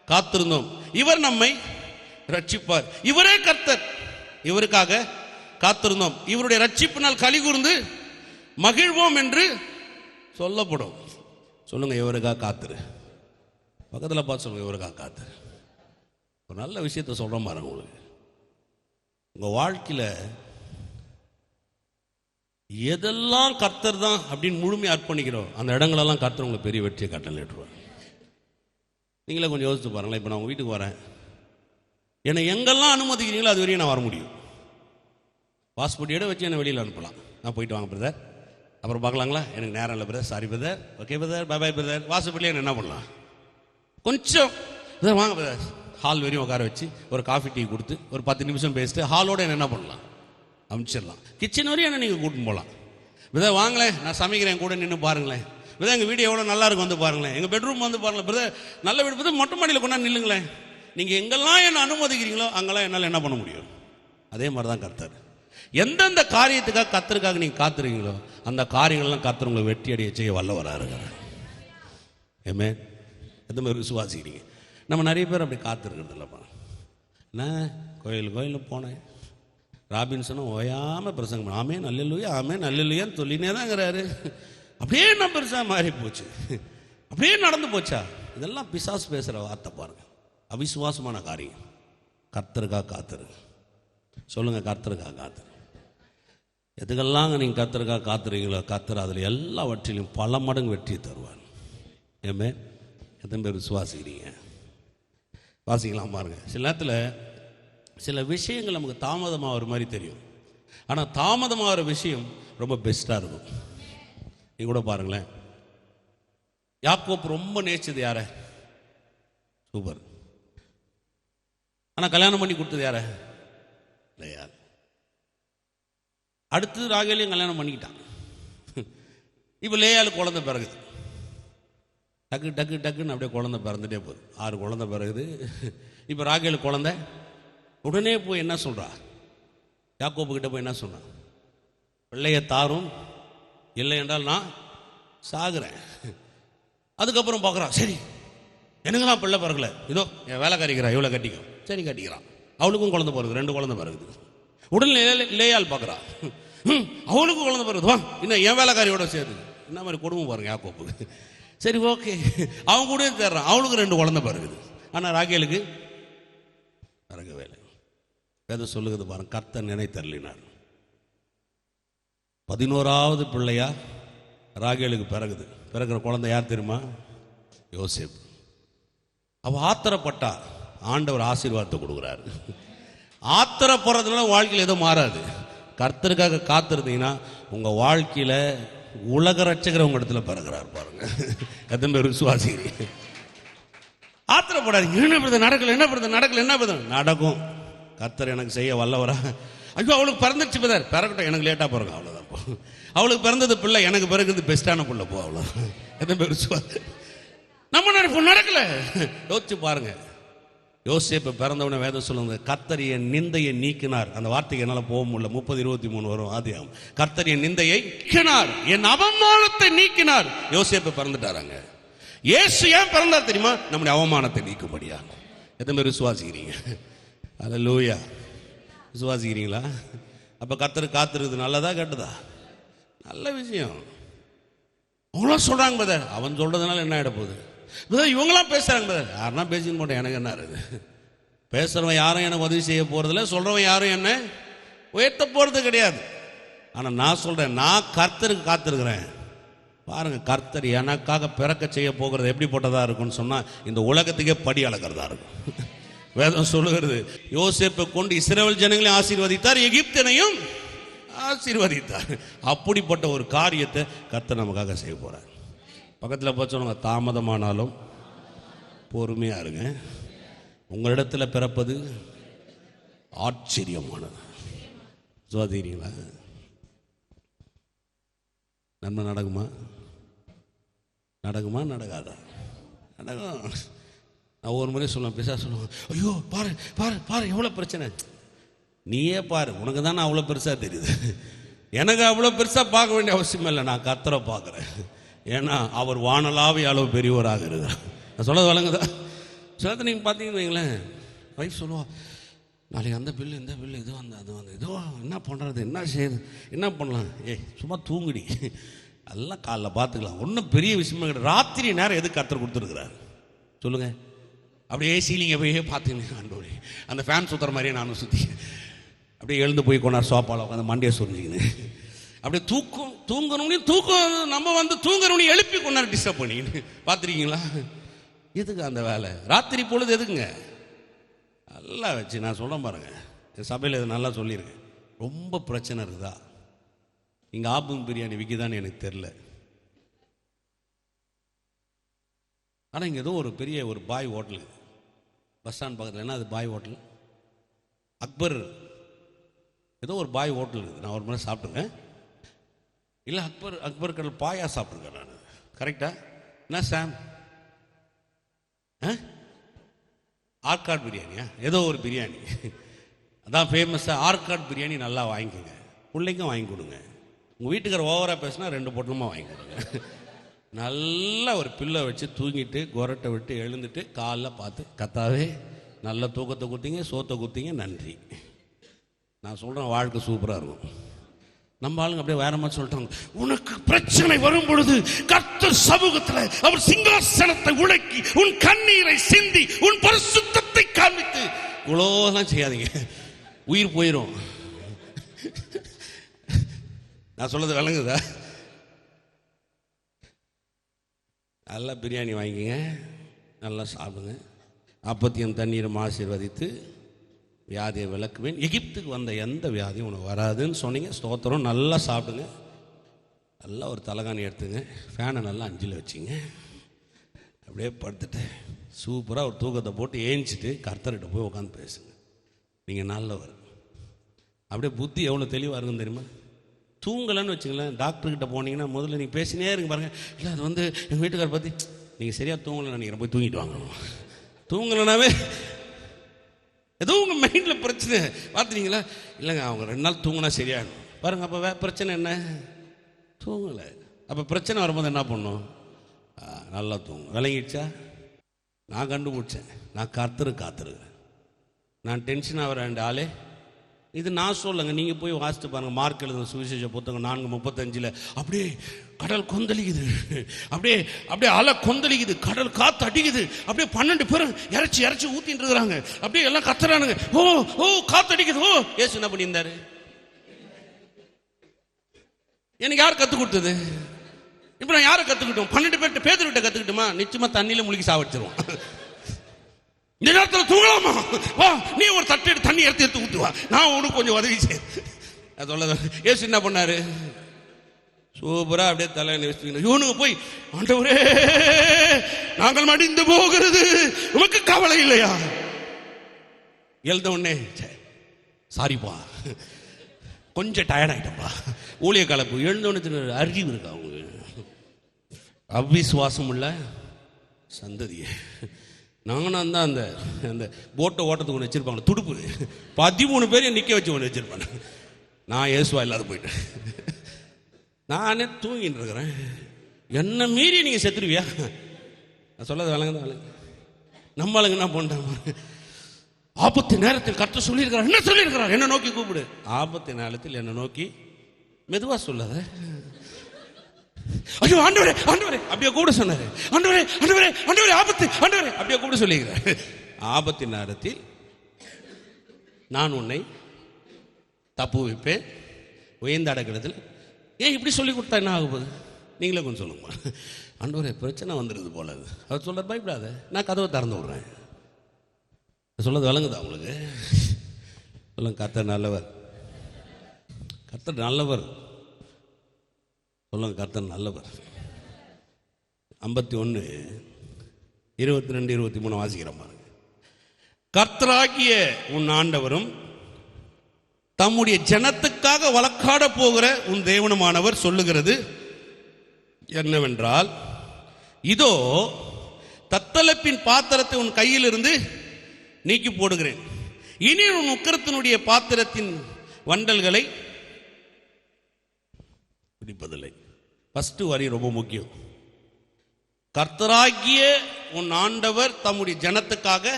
காத்திருந்தோம், இவர் நம்மை ரட்சிப்பார். இவரே கர்த்தர், இவருக்காக காத்திருந்தோம், இவருடைய ரட்சிப்பினால் களி கூர்ந்து மகிழ்வோம் என்று சொல்லப்படும். சொல்லுங்க, இவருக்காக காத்துரு. பக்கத்தில் பார்த்து சொல்லுங்க, இவருக்காக காத்துரு. ஒரு நல்ல விஷயத்த சொல்ற மாதிரி உங்களுக்கு. உங்க வாழ்க்கையில எதெல்லாம் கர்த்தர் தான் அப்படின்னு முழுமையாக அர்ப்பணிக்கிறோம், அந்த இடங்களெல்லாம் கர்த்தர் உங்களுக்கு பெரிய வெற்றியை கட்டளையிடுவார். நீங்களே கொஞ்சம் யோசிச்சு பாருங்களேன். இப்போ நான் உங்கள் வீட்டுக்கு வரேன், என்னை எங்கெல்லாம் அனுமதிக்கிறீங்களோ அது வரையும் நான் வர முடியும். பாஸ்போர்ட்டோட வச்சு என்னை வெளியில் அனுப்பலாம். நான் போயிட்டு வாங்க பிரதர், அப்புறம் பார்க்கலாங்களா, எனக்கு நேரம் இல்லை brother, sorry brother, okay brother, bye brother. வாசப்படியே என்ன பண்ணலாம், கொஞ்சம் பிரதர் வாங்க பிரதர், ஹால் வரையும் உட்கார வச்சு ஒரு காஃபி டீ கொடுத்து ஒரு 10 நிமிஷம் பேசிட்டு ஹாலோட என்ன பண்ணலாம், அனுப்பிச்சிடலாம். கிச்சன் வரையும் என்ன நீங்கள் கூட்டின்னு போகலாம். பிரதர் வாங்களேன், நான் சமைக்கிறேன், கூட நின்று பாருங்களேன். பிரதர் எங்கள் வீடு எவ்வளோ நல்லா இருக்கும், வந்து பாருங்களேன். எங்கள் பெட்ரூம் வந்து பாருங்களேன். பிரதர் நல்ல வீடு, பிரதர் மொட்டை மாடியில் கொண்டா நில்லுங்களேன். நீங்கள் எங்கெல்லாம் என்ன அனுமதிக்கிறீங்களோ அங்கெல்லாம் என்னால் என்ன பண்ண முடியும். அதே மாதிரி தான் கர்த்தர். எந்தெந்த காரியத்துக்காக கர்த்தருக்காக நீங்கள் காத்துறீங்களோ அந்த காரியங்கள்லாம் கர்த்தர் உங்களை வெற்றி அடைய செய்ய வல்லவராக இருக்கிறார். ஏமே எந்த மாதிரி விசுவாசிக்கிறீங்க? நம்ம நிறைய பேர் அப்படி காத்திருக்கிறது இல்லைப்பா. நான் கோயில் போனேன், ராபின்சனும் ஓயாமல் பிரசங்கம், ஆமே நல்லலுயா, ஆமே நல்லலுயான்னு சொல்லினே தான்ங்கிறாரு. அப்படியே நான் பெருசாக மாறி போச்சு, அப்படியே நடந்து போச்சா? இதெல்லாம் பிசாசு பேசுகிற வார்த்தை பாருங்க, அவிசுவாசமான காரியம். கர்த்தருக்காக காத்துரு. சொல்லுங்க, கர்த்தருக்காக காத்துரு. எதுக்கெல்லாம் நீங்கள் கர்த்தருக்காக காத்துறீங்களோ கர்த்தர் அதில் எல்லாவற்றிலும் பல மடங்கு வெற்றியை தருவார். ஏமே எத்தனை பேர் விசுவாசிக்கிறீங்க? வாசிக்கலாம் பாருங்க. சில நேரத்தில் சில விஷயங்கள் நமக்கு தாமதமாக ஒரு மாதிரி தெரியும், ஆனால் தாமதமாகிற விஷயம் ரொம்ப பெஸ்ட்டாக இருக்கும். நீ கூட பாருங்களேன், யாக்கோப்பு ரொம்ப நேசிச்சது யார? சூப்பர். ஆனால் கல்யாணம் பண்ணி கொடுத்தது யார? இல்லையா? அடுத்து ராகேலையும் கல்யாணம் பண்ணிக்கிட்டான். இப்போ லேயால் குழந்தை பிறகுது, டக்கு டக்கு டக்குன்னு அப்படியே குழந்தை பிறந்துட்டே போகுது. 6 குழந்தை பிறகுது. இப்போ ராகேல் குழந்தை. உடனே போய் என்ன சொல்றா? யாக்கோபு கிட்ட போய் என்ன சொன்னான்? பிள்ளைய தாரும், இல்லை என்றால் நான் சாகுறேன். அதுக்கப்புறம் பார்க்குறான், சரி எனக்குலாம் பிள்ளை பிறகுல, இதோ என் வேலை கறிக்கிறான், இவ்வளோ கட்டிக்கும். சரி கட்டிக்கிறான். அவளுக்கும் குழந்தை பிறகுது, 2 குழந்தை பிறகுது. உடனே லேயால் பார்க்குறான், அவளுக்கும் குழந்தை பிறகுது, வா இன்னும் என் வேலைக்காரியோட சேர்த்து. என்ன மாதிரி குடும்பம் பாருங்க யாக்கோபுக்கு. சரி ஓகே, அவன் கூட தேடுறான், அவளுக்கு 2 குழந்தை பிறகுது. ஆனால் ராகேலுக்கு பிறகவே இல்லை. வேதம் சொல்லுகிறது பாருங்க, கர்த்தர் நினைத்தருளினார். 11வது பிள்ளையா ராகேலுக்கு பிறகுற குழந்தை யார் தெரியுமா? யோசேப்பு. அவ ஆத்திரப்பட்டா, ஆண்டவர் ஆசீர்வாதத்தை கொடுக்குறாரு. ஆத்திரப்படுறதுனால வாழ்க்கையில் எதுவும் மாறாது. கர்த்தருக்காக காத்திருந்தீங்கன்னா உங்க வாழ்க்கையில உலக ரட்சகர் உங்க இடத்துல பிறகுறாரு பாருங்க. எத்தனை பேர் விசுவாசிக்கிறீங்க? ஆத்திரப்படாதீங்க. என்ன நடக்கல நடக்கும். கர்த்தர் எனக்கு செய்ய வல்லவரா? ஐயோ அவளுக்கு பிறந்துச்சு பிறக்கட்டும், எனக்கு லேட்டா பிறகு அவ்வளவுதான். அவளுக்கு பிறந்தது பிள்ளை, எனக்கு பிறகுது பெஸ்டான பிள்ளை போ, அவ்வளவுதான். எத்தனை பேர் விசுவாசி? நம்ம நடக்கல. யோசிச்சு பாருங்க. யோசேப்பு பிறந்தவன வேதம் சொல்லுங்க, கர்த்தர் என் நிந்தையை நீக்கினார். அந்த வார்த்தைக்கு என்னால் போக முடியல. 30:23 வரும் ஆதியாகமம். கர்த்தர் என் நிந்தையை நீக்கினார், என் அவமானத்தை நீக்கினார். யோசேப்பு பிறந்துட்டாராங்க. இயேசு ஏன் பிறந்தார் தெரியுமா? நம்முடைய அவமானத்தை நீக்கும்படியா. எத்தனை பேர் விசுவாசிக்கிறீங்க? அல்லேலூயா. விசுவாசிக்கிறீங்களா? அப்ப கர்த்தர் காத்திருக்குது நல்லதா கெட்டதா? நல்ல விஷயம். அவங்களாம் சொல்றாங்க பிரதர், அவன் சொல்றதுனால என்ன ஆயிட போகுது? இவங்களாம் பேசுறாங்க பிரதர். யாருன்னா பேசின்னு போட்டேன், எனக்கு என்ன இருக்குது? பேசுறவன் யாரும் எனக்கு உதவி செய்ய போறதில்ல, சொல்றவன் யாரும் என்ன உயர்த்த போறது கிடையாது. ஆனா நான் சொல்றேன், நான் கர்த்தருக்கு காத்திருக்கிறேன். பாருங்க, கர்த்தர் எனக்காக பிறக்க செய்ய போகிறது எப்படிப்பட்டதா இருக்கும்னு சொன்னா, இந்த உலகத்துக்கே படி அளக்கிறதா இருக்கும். வேதம் சொல்லுகிறது, யோசேப்பை கொண்டு இஸ்ரவேல் ஜனங்களையும் ஆசீர்வதித்தார், எகிப்தியனையும் ஆசீர்வதித்தார். அப்படிப்பட்ட ஒரு காரியத்தை கர்த்தர் நமக்காக செய்ய போறார். பக்கத்தில் போச்சவங்க, தாமதமானாலும் பொறுமையா இருங்க. உங்களிடத்துல பிறப்பது ஆச்சரியமானது. சுவாதீங்களா? நன்மை நடக்குமா நடக்காதா? நடக்கும். நான் ஒரு முறை சொல்லுவேன், பிசாசு சொல்லுவேன், ஐயோ பாரு பாரு பாரு எவ்வளோ பிரச்சனை. நீயே பாரு, உனக்கு தானே அவ்வளோ பெருசாக தெரியுது. எனக்கு அவ்வளோ பெருசாக பார்க்க வேண்டிய அவசியம் இல்லை. நான் கர்த்தரை பார்க்குறேன். ஏன்னா அவர் வானலாவி அளவு பெரியவராக இருக்கிறார். நான் சொல்றது வழங்குதா? சிலத்தை நீங்கள் பார்த்தீங்கன்னு வைங்களேன், வைஃப் சொல்லுவா, நாளைக்கு அந்த பில்லு இந்த பில்லு இது வந்து அது வந்து இதோ என்ன பண்ணுறது, என்ன செய்யுது, என்ன பண்ணலாம்? சும்மா தூங்குடி, எல்லாம் காலைல பார்த்துக்கலாம், ஒன்றும் பெரிய விஷயமா கிடையாது. ராத்திரி நேரம் எதுக்கு கர்த்தர் கொடுத்துருக்குறாரு சொல்லுங்கள்? அப்படியே சீலிங்க போய் பார்த்துக்கணும். ஆண்டோடி அந்த ஃபேன் சுற்றுற மாதிரியே நானும் சுற்றி அப்படியே எழுந்து போய் கொண்டார் சோப்பாவில் உட்காந்து மண்டையை சொரிஞ்சிக்கின்னு அப்படியே தூக்கம் நம்ம வந்து தூங்குறவனையும் எழுப்பி கொண்டாரு டிஸ்டர்ப் பண்ணிக்கின்னு பார்த்துருக்கீங்களா? எதுக்கு அந்த வேலை? ராத்திரி பொழுது எதுக்குங்க? நல்லா வச்சு நான் சொல்கிறேன் பாருங்க, என் சபையில் இது நல்லா சொல்லியிருக்கேன். ரொம்ப பிரச்சனை இருக்குதா? இங்கே ஆபூன் பிரியாணி விற்கிதான்னு எனக்கு தெரில. ஆனால் இங்கே ஏதோ ஒரு பெரிய ஒரு பாய் ஹோட்டல் பஸ் ஸ்டாண்ட் பக்கத்தில். என்ன அது பாய் ஹோட்டல்? அக்பர் ஏதோ ஒரு பாய் ஹோட்டல் இருக்குது. நான் ஒரு முறை சாப்பிட்டுருக்கேன். இல்லை அக்பர் கடல் பாயா சாப்பிட்ருக்கேன் நான். கரெக்டா? என்ன சாம்? ஆர்காட் பிரியாணியா? ஏதோ ஒரு பிரியாணி அதான் ஃபேமஸாக. ஆர்காட் பிரியாணி நல்லா வாங்கிக்கோங்க, பிள்ளைக்கும் வாங்கி கொடுங்க. உங்கள் வீட்டுக்கார ஓவராக பேசினா 2 பொட்டலமாக வாங்கி கொடுங்க. நல்லா ஒரு பில்லை வச்சு தூங்கிட்டு கொரட்டை விட்டு எழுந்துட்டு காலைல பார்த்து, கத்தாவே நல்ல தூக்கத்தை கொடுத்தீங்க, சோத்தை கொடுத்தீங்க, நன்றி. நான் சொல்கிறேன், வாழ்க்கை சூப்பராக இருக்கும். நம்ம ஆளுங்க அப்படியே வேற மாதிரி சொல்லிட்டாங்க. உனக்கு பிரச்சனை வரும் பொழுது கர்த்தர் சமூகத்தில் அவர் சிங்காசனத்தை உடைக்கி உன் கண்ணீரை சிந்தி உன் பரிசுத்தத்தை காண்பித்து, இவ்வளோலாம் செய்யாதீங்க, உயிர் போயிடும். நான் சொல்றது விளங்குதா? நல்லா பிரியாணி வாங்கிங்க, நல்லா சாப்பிடுங்க. அப்பத்தையும் தண்ணீரும் ஆசீர்வதித்து வியாதியை விளக்குவேன். எகிப்துக்கு வந்த எந்த வியாதியும் உனக்கு வராதுன்னு சொன்னீங்க. ஸ்தோத்திரம். நல்லா சாப்பிடுங்க. நல்லா ஒரு தலகாணி எடுத்துங்க, ஃபேனை நல்லா 5ல் வச்சுங்க, அப்படியே படுத்துட்டு சூப்பராக ஒரு தூக்கத்தை போட்டு ஏஞ்சிட்டு கர்த்தர்கிட்ட போய் உட்காந்து பேசுங்க. நீங்கள் நல்லவர். அப்படியே புத்தி எவ்வளோ தெளிவாக இருக்குன்னு தெரியுமா? தூங்கலைன்னு வச்சுங்களேன், டாக்டர்கிட்ட போனீங்கன்னா முதல்ல நீங்கள் பேசினே இருங்க பாருங்கள். இல்லை அது வந்து எங்கள் வீட்டுக்கார பற்றி நீங்கள் சரியாக தூங்கலை நினைக்கிறேன், போய் தூங்கிட்டு வாங்கணும். தூங்கலைனாவே ஏதோ உங்கள் மைண்டில் பிரச்சனை பார்த்துட்டீங்களா? இல்லைங்க அவங்க 2 நாள் தூங்கினா சரியாகும் பாருங்க. அப்போ பிரச்சனை என்ன? தூங்கலை. அப்போ பிரச்சனை வரும்போது என்ன பண்ணும்? நல்லா தூங்கும். விளங்கிடுச்சா? நான் கண்டுபிடிச்சேன். நான் காத்திருக்கிறேன். நான் டென்ஷன் ஆகிற 2 ஆளே இது நான் சொல்லுங்க. நீங்கள் போய் வாசித்து பாருங்கள். மார்க் எழுதுன சுவிசேஷ புத்தகம் 4:35 அப்படியே கடல் கொந்தளிக்குது, அப்படியே அப்படியே அலை கொந்தளிக்குது, கடல் காத்து அடிக்குது, அப்படியே 12 பேரும் இறைச்சி இறைச்சி ஊத்திட்டு இருக்கிறாங்க, அப்படியே எல்லாம் கத்துறானுங்க. ஓ ஓ காத்து அடிக்குது. ஓ இயேசு என்ன பண்ணியிருந்தாரு? எனக்கு யார் கத்து கொடுத்தது? இப்ப நான் யாரை கத்துக்கிட்டோம்? 12 பேர்கிட்ட பேதுருவிட்ட கத்துக்கிட்டோமா? நிச்சயமா தண்ணியில முழுகி சாவடிச்சிருவான். இந்த நேரத்தில் தூங்கலாமா? வா, நீ ஒரு தட்டு எடுத்து தண்ணி எடுத்து ஊத்துவா, நான் உனக்கு கொஞ்சம் உதவி செய்ய. சொல்ல இயேசு என்ன பண்ணாரு? சூப்பரா அப்படியே தலையை வச்சுக்கணும். இவனுக்கு போய், ஆண்டவரே நாங்கள் மடிந்து போகிறது உனக்கு கவலை இல்லையா? எழுத உடனே சாரிப்பா, கொஞ்சம் டயர்ட் ஆயிட்டப்பா, ஊழிய கலப்பு. எழுந்தோன்னு அறிவு இருக்கா அவங்க? அவிசுவாசம் உள்ள சந்ததியே. நாங்களாம் தான் அந்த அந்த போட்டை ஓட்டத்துக்கு ஒன்று வச்சிருப்பாங்க, துடுப்பு. 13 பேரையும் நிற்க வச்சு ஒன்று வச்சிருப்பாங்க. நான் இயேசுவா இல்லாத போயிட்டேன், நானே தூங்கிட்டு இருக்கிறேன். என்ன மீறி நீங்கள் செத்துருவியா? நான் சொல்லாத வேலைங்க தான். நம்ம ஆளுங்க என்ன பண்ணிட்டாங்க? ஆபத்து நேரத்தில் கர்த்தர் சொல்லியிருக்கிறார். என்ன சொல்லியிருக்கிறார்? என்ன நோக்கி கூப்பிடு. ஆபத்து நேரத்தில் என்ன நோக்கி மெதுவா சொல்லாத. ஐயோ ஆண்டவரே ஆண்டவரே அப்படியே கூட சொன்னாரு. ஆண்டவரே ஆண்டவரே ஆண்டவரே ஆபத்து, ஆண்டவரே அப்படியே கூட சொல்லியிருக்கிறார். ஆபத்து நேரத்தில் நான் உன்னை தப்பு வைப்பேன், உயர்ந்த அடக்கிறதுல. ஏன் இப்படி சொல்லி கொடுத்தா என்ன ஆகும் போகுது? நீங்களே கொஞ்சம் சொல்லுங்க. ஆண்டவரே பிரச்சனை வந்துடுது போல. அவர் சொல்ற பயப்படாத, நான் கதவை திறந்து விடுறேன். சொல்லது விளங்குதா உங்களுக்கு? சொல்லுங்க, கர்த்தர் நல்லவர், கர்த்தர் நல்லவர். சொல்லுங்க, கர்த்தர் நல்லவர். 51 22 23 வாசிக்கிறோம் பாருங்க. கர்த்தராகிய உன் ஆண்டவரும் தம்முடைய ஜனத்துக்காக வழக்காட போகிற உன் தேவனுமானவர் சொல்லுகிறது என்னவென்றால், இதோ தத்தளப்பின் பாத்திரத்தை உன் கையில் இருந்து நீக்கி போடுகிறேன், இனி உன் உக்கிரத்தினுடைய பாத்திரத்தின் வண்டல்களை பிடிப்பதில்லை. ஃபர்ஸ்ட் வரி ரொம்ப முக்கியம். கர்த்தராகிய உன் ஆண்டவர் தம்முடைய ஜனத்துக்காக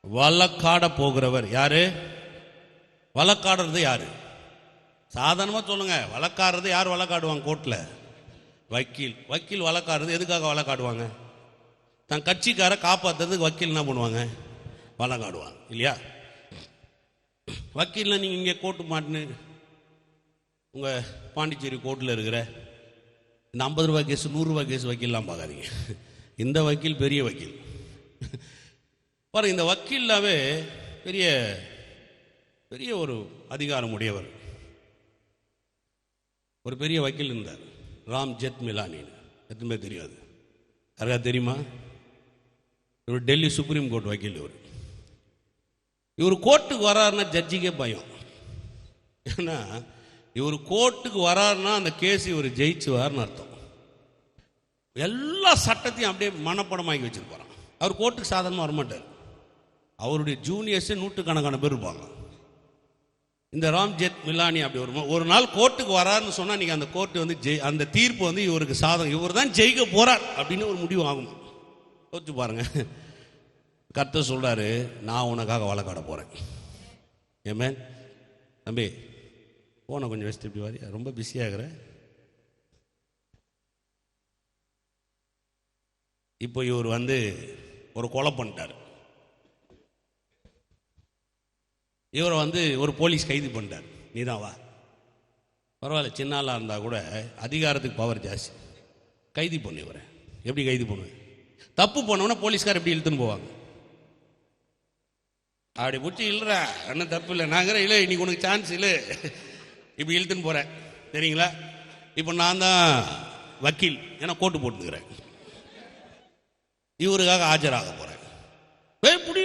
வழக்காட போகிறவர். யாரு வழக்காடுறது? யாரு? சாதாரணமா சொல்லுங்க, வழக்காடுறது யார் வழக்காடுவாங்க கோர்ட்ல? வக்கீல். வக்கீல் வழக்காடுறது எதுக்காக வழக்காடுவாங்க? தன் கட்சிக்கார காப்பாற்றுறதுக்கு வக்கீல் என்ன பண்ணுவாங்க? வழக்காடுவாங்க இல்லையா? வக்கீல்னா நீங்க இங்கே கோர்ட்டு மாட்டினு உங்கள் பாண்டிச்சேரி கோர்ட்டில் இருக்கிற இந்த 50 ரூபா கேஸ் 100 ரூபா கேஸ் வக்கீல்லாம் பார்க்காதீங்க. இந்த வக்கீல் பெரிய வக்கீல் பாருங்க. இந்த வக்கீல்லாவே பெரிய பெரிய ஒரு அதிகாரம் உடையவர். ஒரு பெரிய வக்கீல் இருந்தார், ராம் ஜெத்மிலானின்னு. எத்தனை பேர் தெரியாது? யாருக்கா தெரியுமா? இவர் டெல்லி சுப்ரீம் கோர்ட் வக்கீல். இவர் கோர்ட்டுக்கு வராருன்னா ஜட்ஜிக்கே பயம். ஏன்னா இவர் கோர்ட்டுக்கு வராருன்னா அந்த கேஸ் இவர் ஜெயிச்சுவார்னு அர்த்தம். எல்லா சட்டத்தையும் அப்படியே மனப்படமாக்கி வச்சிருப்பாராம். அவர் கோர்ட்டுக்கு சாதாரணமாக வரமாட்டார். அவருடைய ஜூனியர்ஸே 100கணக்கான பேர் இருப்பாங்க. இந்த ராம் ஜெத் மிலானி அப்படி ஒரு நாள் கோர்ட்டுக்கு வராருன்னு சொன்னா நீங்க அந்த கோர்ட்டு வந்து அந்த தீர்ப்பு வந்து இவருக்கு சாதகம், இவர் தான் ஜெயிக்க போறார் அப்படின்னு ஒரு முடிவு ஆகும். யோசிச்சு பாருங்க. கர்த்தர் சொல்றாரு, நான் உனக்காக வழக்காட போறேன். ஏமே தம்பி, போன கொஞ்சம் வச்சுட்டு இப்படி வாரி, ரொம்ப பிஸியாகிற. இப்போ இவர் வந்து ஒரு கொலை பண்ணிட்டார். இவரை வந்து ஒரு போலீஸ் கைது பண்ணிட்டார். நீதான் வா, பரவாயில்ல, சின்ன ஆளாக இருந்தால் கூட அதிகாரத்துக்கு பவர் ஜாஸ்தி. கைது பண்ணு. இவரை எப்படி கைது பண்ணுவேன்? தப்பு பண்ணோன்னா போலீஸ்கார் எப்படி இழுத்துன்னு போவாங்க? அப்படி பிடிச்சி இல்லைறா, என்ன தப்பு இல்லை, நாங்கள் இல்லை, இன்னைக்கு உனக்கு சான்ஸ் இல்லை, இப்படி இழுத்துன்னு போகிறேன் சரிங்களா? இப்போ நான் தான் வக்கீல், ஏன்னா கோட்டு போட்டுக்கிறேன், இவருக்காக ஆஜராக போகிறேன். புடி,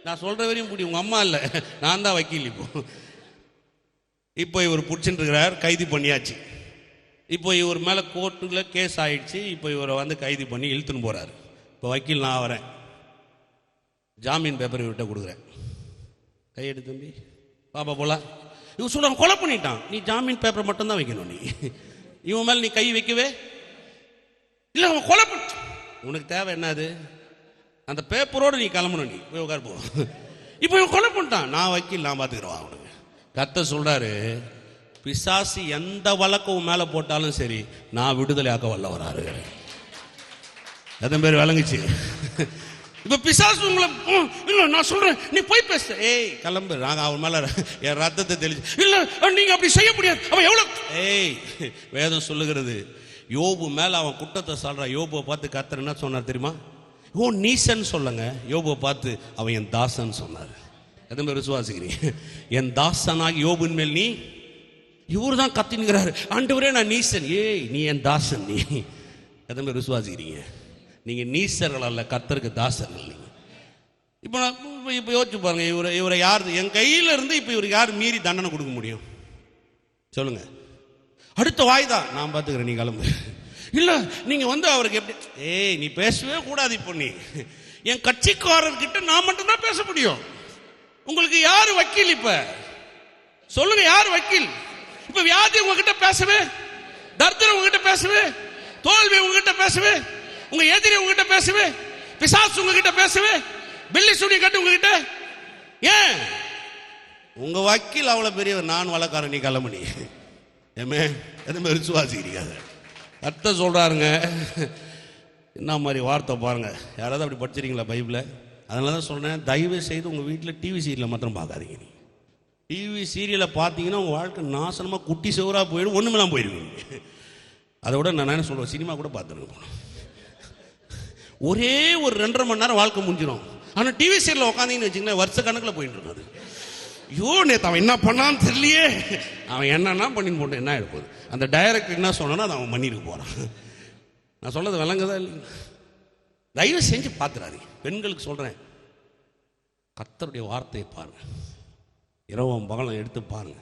நான் சொல்கிற வரையும் புடி, உங்கள் அம்மா இல்லை, நான் தான் வக்கீல். இப்போ இவர் பிடிச்சிட்டு இருக்கிறார், கைது பண்ணியாச்சு. இப்போ இவர் மேலே கோர்ட்டில் கேஸ் ஆயிடுச்சு. இப்போ இவரை வந்து கைது பண்ணி இழுத்துன்னு போகிறாரு. இப்போ வக்கீல் நான் வரேன், ஜாமீன் பேப்பர் இவர்கிட்ட கொடுக்குறேன். கையெடு தம்பி, பாப்பா போலாம். இவன் சொல்கிறான், கொலை பண்ணிட்டான், நீ ஜாமீன் பேப்பர் மட்டும்தான் வைக்கணும். நீ இவன் மேலே நீ கை வைக்கவே இல்லை, அவன் கொலை பண்ண. உனக்கு தேவை என்னது? அந்த பேப்பரோடு நீ கிளம்பணும், நீ போய் உட்கார் போ. இப்போ இவன் கொலை பண்ணிட்டான், நான் வக்கீல், நான் பார்த்துக்கிறவா அவனுக்கு. கர்த்தர் சொல்றாரு, பிசாசு எந்த வழக்கம் மேலே போட்டாலும் சரி, நான் விடுதலை ஆக்க வல்லவராரு. எத்தனை பேர் விளங்குச்சு? இப்ப பிசாசு உங்களை இல்ல நான் சொல்றேன் நீ போய் பேச, ஏய் கிளம்பு, நாங்க அவன் மேல என் ரத்தத்தை தெளிச்சு, இல்ல நீங்க அப்படி செய்ய முடியாது, அவன் எவ்வளவு, ஏய் வேதம் சொல்லுகிறது, யோபு மேல அவன் குற்றத்தை சொல்றான். யோபுவை பார்த்து கர்த்தர் என்ன சொன்னார் தெரியுமா? ஓ நீசன் சொல்லுங்க. யோபுவை பார்த்து அவன் என் தாசன் சொன்னார். எத்தனை பேர் விசுவாசிக்கிறீங்க? என் தாசனாகி யோபுவின் மேல் நீ, இவரு தான் கத்தினுங்கிறாரு, ஆண்டவரே நான் நீசன், ஏய் நீ என் தாசன். நீ எத்தனை பேர் விசுவாசிக்கிறீங்க? நீங்க நீசர்கள் அல்ல, கர்த்தருக்கு தாசர்கள். நீங்க இப்போ யோசிச்சு பாருங்க, இவரை யார் என் கையில இருந்து இப்போ இவருக்கு யார் மீறி தண்டனை கொடுக்க முடியும் சொல்லுங்க? அடுத்த வாய்தான், நான் பார்த்துக்கிறேன், நீ கிளம்பு. இல்ல நீங்க அவருக்கு எப்படி, ஏய் நீ பேசவே கூடாது. இப்போ நீ என் கட்சிக்காரர்கிட்ட நான் மட்டும் தான் பேச முடியும். உங்களுக்கு யாரு வக்கீல்? இப்ப சொல்லுங்க, யாரு வக்கீல்? இப்ப வியாதி உங்ககிட்ட பேசவே, தரித்திரம் உங்ககிட்ட பேசவே, தோல்வி உங்ககிட்ட பேசவே, உங்க எதிரி உங்ககிட்ட பேசவே, பிசாசு உங்ககிட்ட பேசவே, பில்லி சுடி கட்டு உங்ககிட்ட. ஏன் உங்க வக்கீல் அவ்வளவு பெரியவர், நான் வழக்காரன், நீ கிளம்பி. ஏமே எதுவுமே விசுவாசிக்கிறீங்க? கர்த்தர் சொல்றாருங்க. என்ன மாதிரி வார்த்தை பாருங்க. யாராவது அப்படி படிச்சிருக்கீங்களா பைபிள? அதனால தான் சொல்றேன், தயவு செய்து உங்க வீட்டில் டிவி சீரியலை மாத்திரம் பார்க்காதீங்க. டிவி சீரியலை பார்த்தீங்கன்னா உங்க வாழ்க்கை நாசனமா குட்டி சோறா போயிடும், ஒண்ணுமெல்லாம் போயிடுவீங்க. அதை விட நான் என்ன சொல்றேன், சினிமா கூட பார்த்துருக்கேன். ஒரே ஒரு 2.5 மணி நேரம் வாழ்க்கை முடிஞ்சிடும். ஆனால் டிவி சீரியல் உட்காந்தீங்கன்னு வச்சுங்களேன், வருஷ கணக்கில் போயிட்டு இருக்காது. ஐயோ நேற்று அவன் என்ன பண்ணான்னு தெரியலையே, அவன் என்னன்னா பண்ணின்னு போட்டு என்ன எடுப்போது, அந்த டைரக்டர் என்ன சொன்னா அதை அவன் பண்ணிட்டு போறான். நான் சொல்றது விளங்குதா இல்லைங்க? தயவு செஞ்சு பார்த்துறாதீங்க. பெண்களுக்கு சொல்றேன், கர்த்தருடைய வார்த்தையை பாருங்க, இரவும் பகலும் எடுத்து பாருங்க.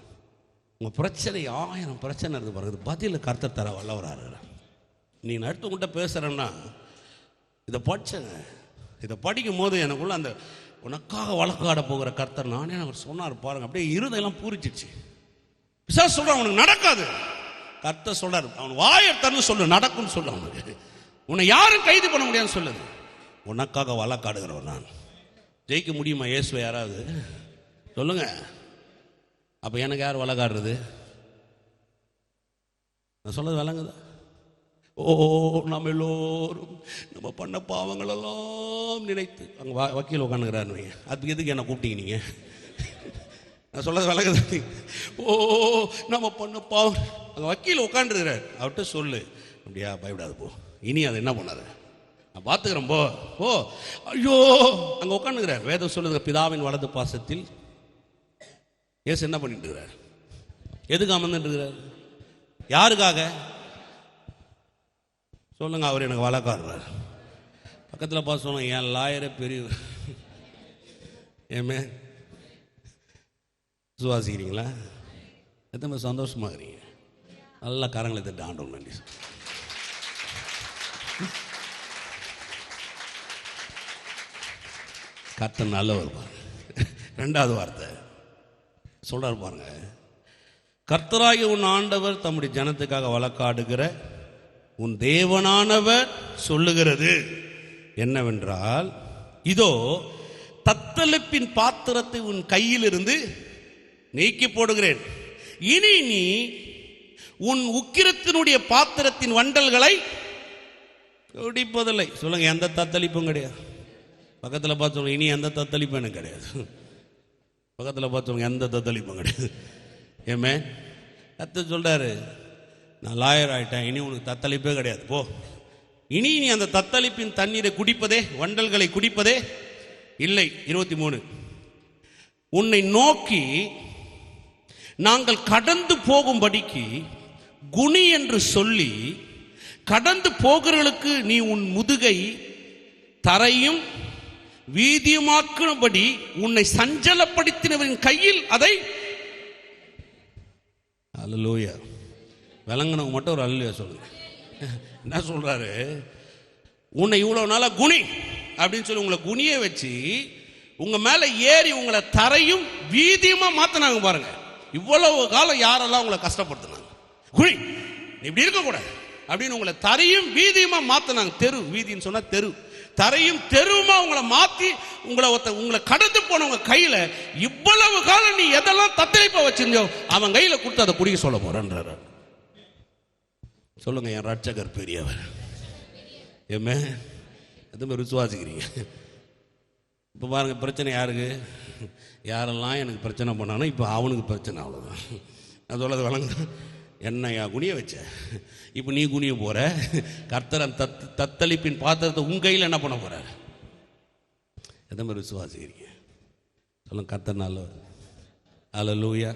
உங்க பிரச்சனை 1000 பிரச்சனை இருக்கு பாருங்க, பதில கர்த்தர் தர வல்லவராரு. நீ அடுத்து உங்கள்கிட்ட பேசுறேன்னா இதை படிச்சேங்க. இதை படிக்கும் போது எனக்குள்ள அந்த உனக்காக வழக்காட போகிற கர்த்தர் நானே அவர் சொன்னார் பாருங்க, அப்படியே இருதெல்லாம் பூரிச்சிச்சு. பிசாசு சொல்றான் உனக்கு நடக்காது, கர்த்தர் சொல்றாரு அவன் வாயை திறந்து சொல்லு, நடக்கும்னு சொல்லு. அவனுக்கு உன்னை யாரும் கைது பண்ண முடியாதுன்னு சொல்லுது. உனக்காக வழக்காடுகிறவன் நான். ஜெயிக்க முடியுமா இயேசுவை யாராவது சொல்லுங்க? அப்ப எனக்கு யார் வழக்காடுறது? நான் சொல்றது விளங்குதா? ஓ நம்ம எல்லோரும் நம்ம பண்ண பாவங்களெல்லாம் நினைத்து அங்கே வக்கீல் உட்காந்துக்கிறாரு, அதுக்கு எதுக்கு என்ன கூப்பிட்டீங்க நீங்க? நான் சொல்றது விளங்குதா? ஓ நம்ம பண்ண பாவம், அங்கே வக்கீல் உட்காந்துருக்கிறார், அவர்கிட்ட சொல்லு, அப்படியா பயப்படாது போ, இனி அதை என்ன பண்ணாரு நான் பார்த்துக்கிறேன் போ ஓ. ஐயோ அங்கே உட்காந்துக்கிறார். வேதம் சொல்லுங்க, பிதாவின் வலது பாசத்தில் ஏசு என்ன பண்ணிட்டு இருக்கிறார்? எதுக்கு அமர்ந்துட்டு இருக்கிறார்? யாருக்காக சொல்லுங்க? அவர் எனக்கு வழக்காடுறார். பக்கத்தில் பார்த்து சொன்ன என் லாயரே பெரிய. ஏமே சுவாசிக்கிறீங்களா? எத்தனை சந்தோஷமா இருக்கிறீங்க? நல்லா கரங்களை தட்டு ஆண்டோம் நன்றி. கர்த்தர் நல்லவர் பாருங்க. 2வது வார்த்தை சொல்றாரு பாருங்க, கர்த்தராகிய உன் ஆண்டவர் தம்முடைய ஜனத்துக்காக வழக்காடுகிற உன் தேவனானவர் சொல்லுகிறது என்னவென்றால், இதோ தத்தளிப்பின் பாத்திரத்தை உன் கையிலிருந்து நீக்கி போடுகிறேன், இனி நீ உன் உக்கிரத்தினுடைய பாத்திரத்தின் வண்டல்களை குடிப்பதில்லை. சொல்லுங்க, எந்த தத்தளிப்பும் கிடையாது. பக்கத்தில் பார்த்து சொல்லுங்க, இனி எந்த தத்தளிப்பும் எனக்கு கிடையாது. பக்கத்தில் பார்த்து சொல்லுங்க, எந்த தத்தளிப்பும் கிடையாது. ஏமே கர்த்தர் சொல்றாரு, நான் லாயர் ஆயிட்டேன், இனி உனக்கு தத்தளிப்பே கிடையாது போ. இனி நீ அந்த தத்தளிப்பின் தண்ணீரை குடிப்பதே, வண்டல்களை குடிப்பதே இல்லை. 23 உன்னை நோக்கி நாங்கள் கடந்து போகும்படிக்கு குனி என்று சொல்லி கடந்து போகிறவர்களுக்கு நீ உன் முதுகை தரையும் வீதியுமாக்கும்படி உன்னை சஞ்சலப்படுத்தினவரின் கையில் அதை. அல்லேலூயா. விளங்கினவங்க மட்டும் ஒரு அல்லேலூயா சொல்லுங்க. என்ன சொல்றாரு? உன்னை இவ்வளவு நாளா குனி அப்படின்னு சொல்லி உங்களை குனிய வச்சு உங்க மேல ஏறி உங்களை தரையும் வீதியுமா மாத்தினாங்க பாருங்க. இவ்வளவு காலம் யாரெல்லாம் உங்களை கஷ்டப்படுத்தினாங்க, குனி இப்படி இருக்க கூடாது அப்படின்னு உங்களை தரையும் வீதியுமா மாத்தினாங்க. தெரு வீதின்னு சொன்னா தெரு, தரையும் தெருவுமா உங்களை மாத்தி உங்களை கடந்து போனவங்க கையில இவ்வளவு காலம் நீ எதெல்லாம் தத்தளிப்ப வச்சிருந்தோ அவன் கையில கொடுத்து அதை குடிக்க சொல்ல போறேன்றார். சொல்லுங்க, என் ரட்சகர் பெரியவர். ஏமே எதுவுமே விசுவாசிக்கிறீங்க? இப்போ பாருங்க, பிரச்சனை யாருக்கு? யாரெல்லாம் எனக்கு பிரச்சனை பண்ணானோ இப்போ அவனுக்கு பிரச்சனை. அவ்வளோதான். நான் சொல்லது வழங்க. என்னையா குனிய வச்ச, இப்போ நீ குனிய போற. கர்த்தரன் தத்தளிப்பின் பாத்திரத்தை உன் கையில் என்ன பண்ண போற? எதை மாதிரி விசுவாசிக்கிறீங்க? சொல்லுங்க, கர்த்தர் நல்லவர். அல்லேலூயா.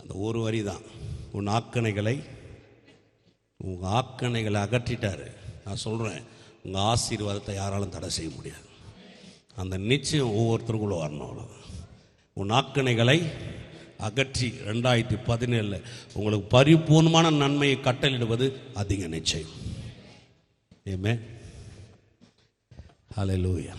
அந்த ஒரு வரி தான், உன் ஆக்கணைகளை அகற்றிட்டாரு. நான் சொல்கிறேன், உங்கள் ஆசீர்வாதத்தை யாராலும் தடை செய்ய முடியாது. அந்த நிச்சயம் ஒவ்வொருத்தருக்குள்ள வரணும். அவ்வளோதான். உன் ஆக்கணைகளை அகற்றி 2017 உங்களுக்கு பரிபூர்ணமான நன்மையை கட்டளிடுவது அதிக நிச்சயம். ஆமென். ஹல்லேலூயா.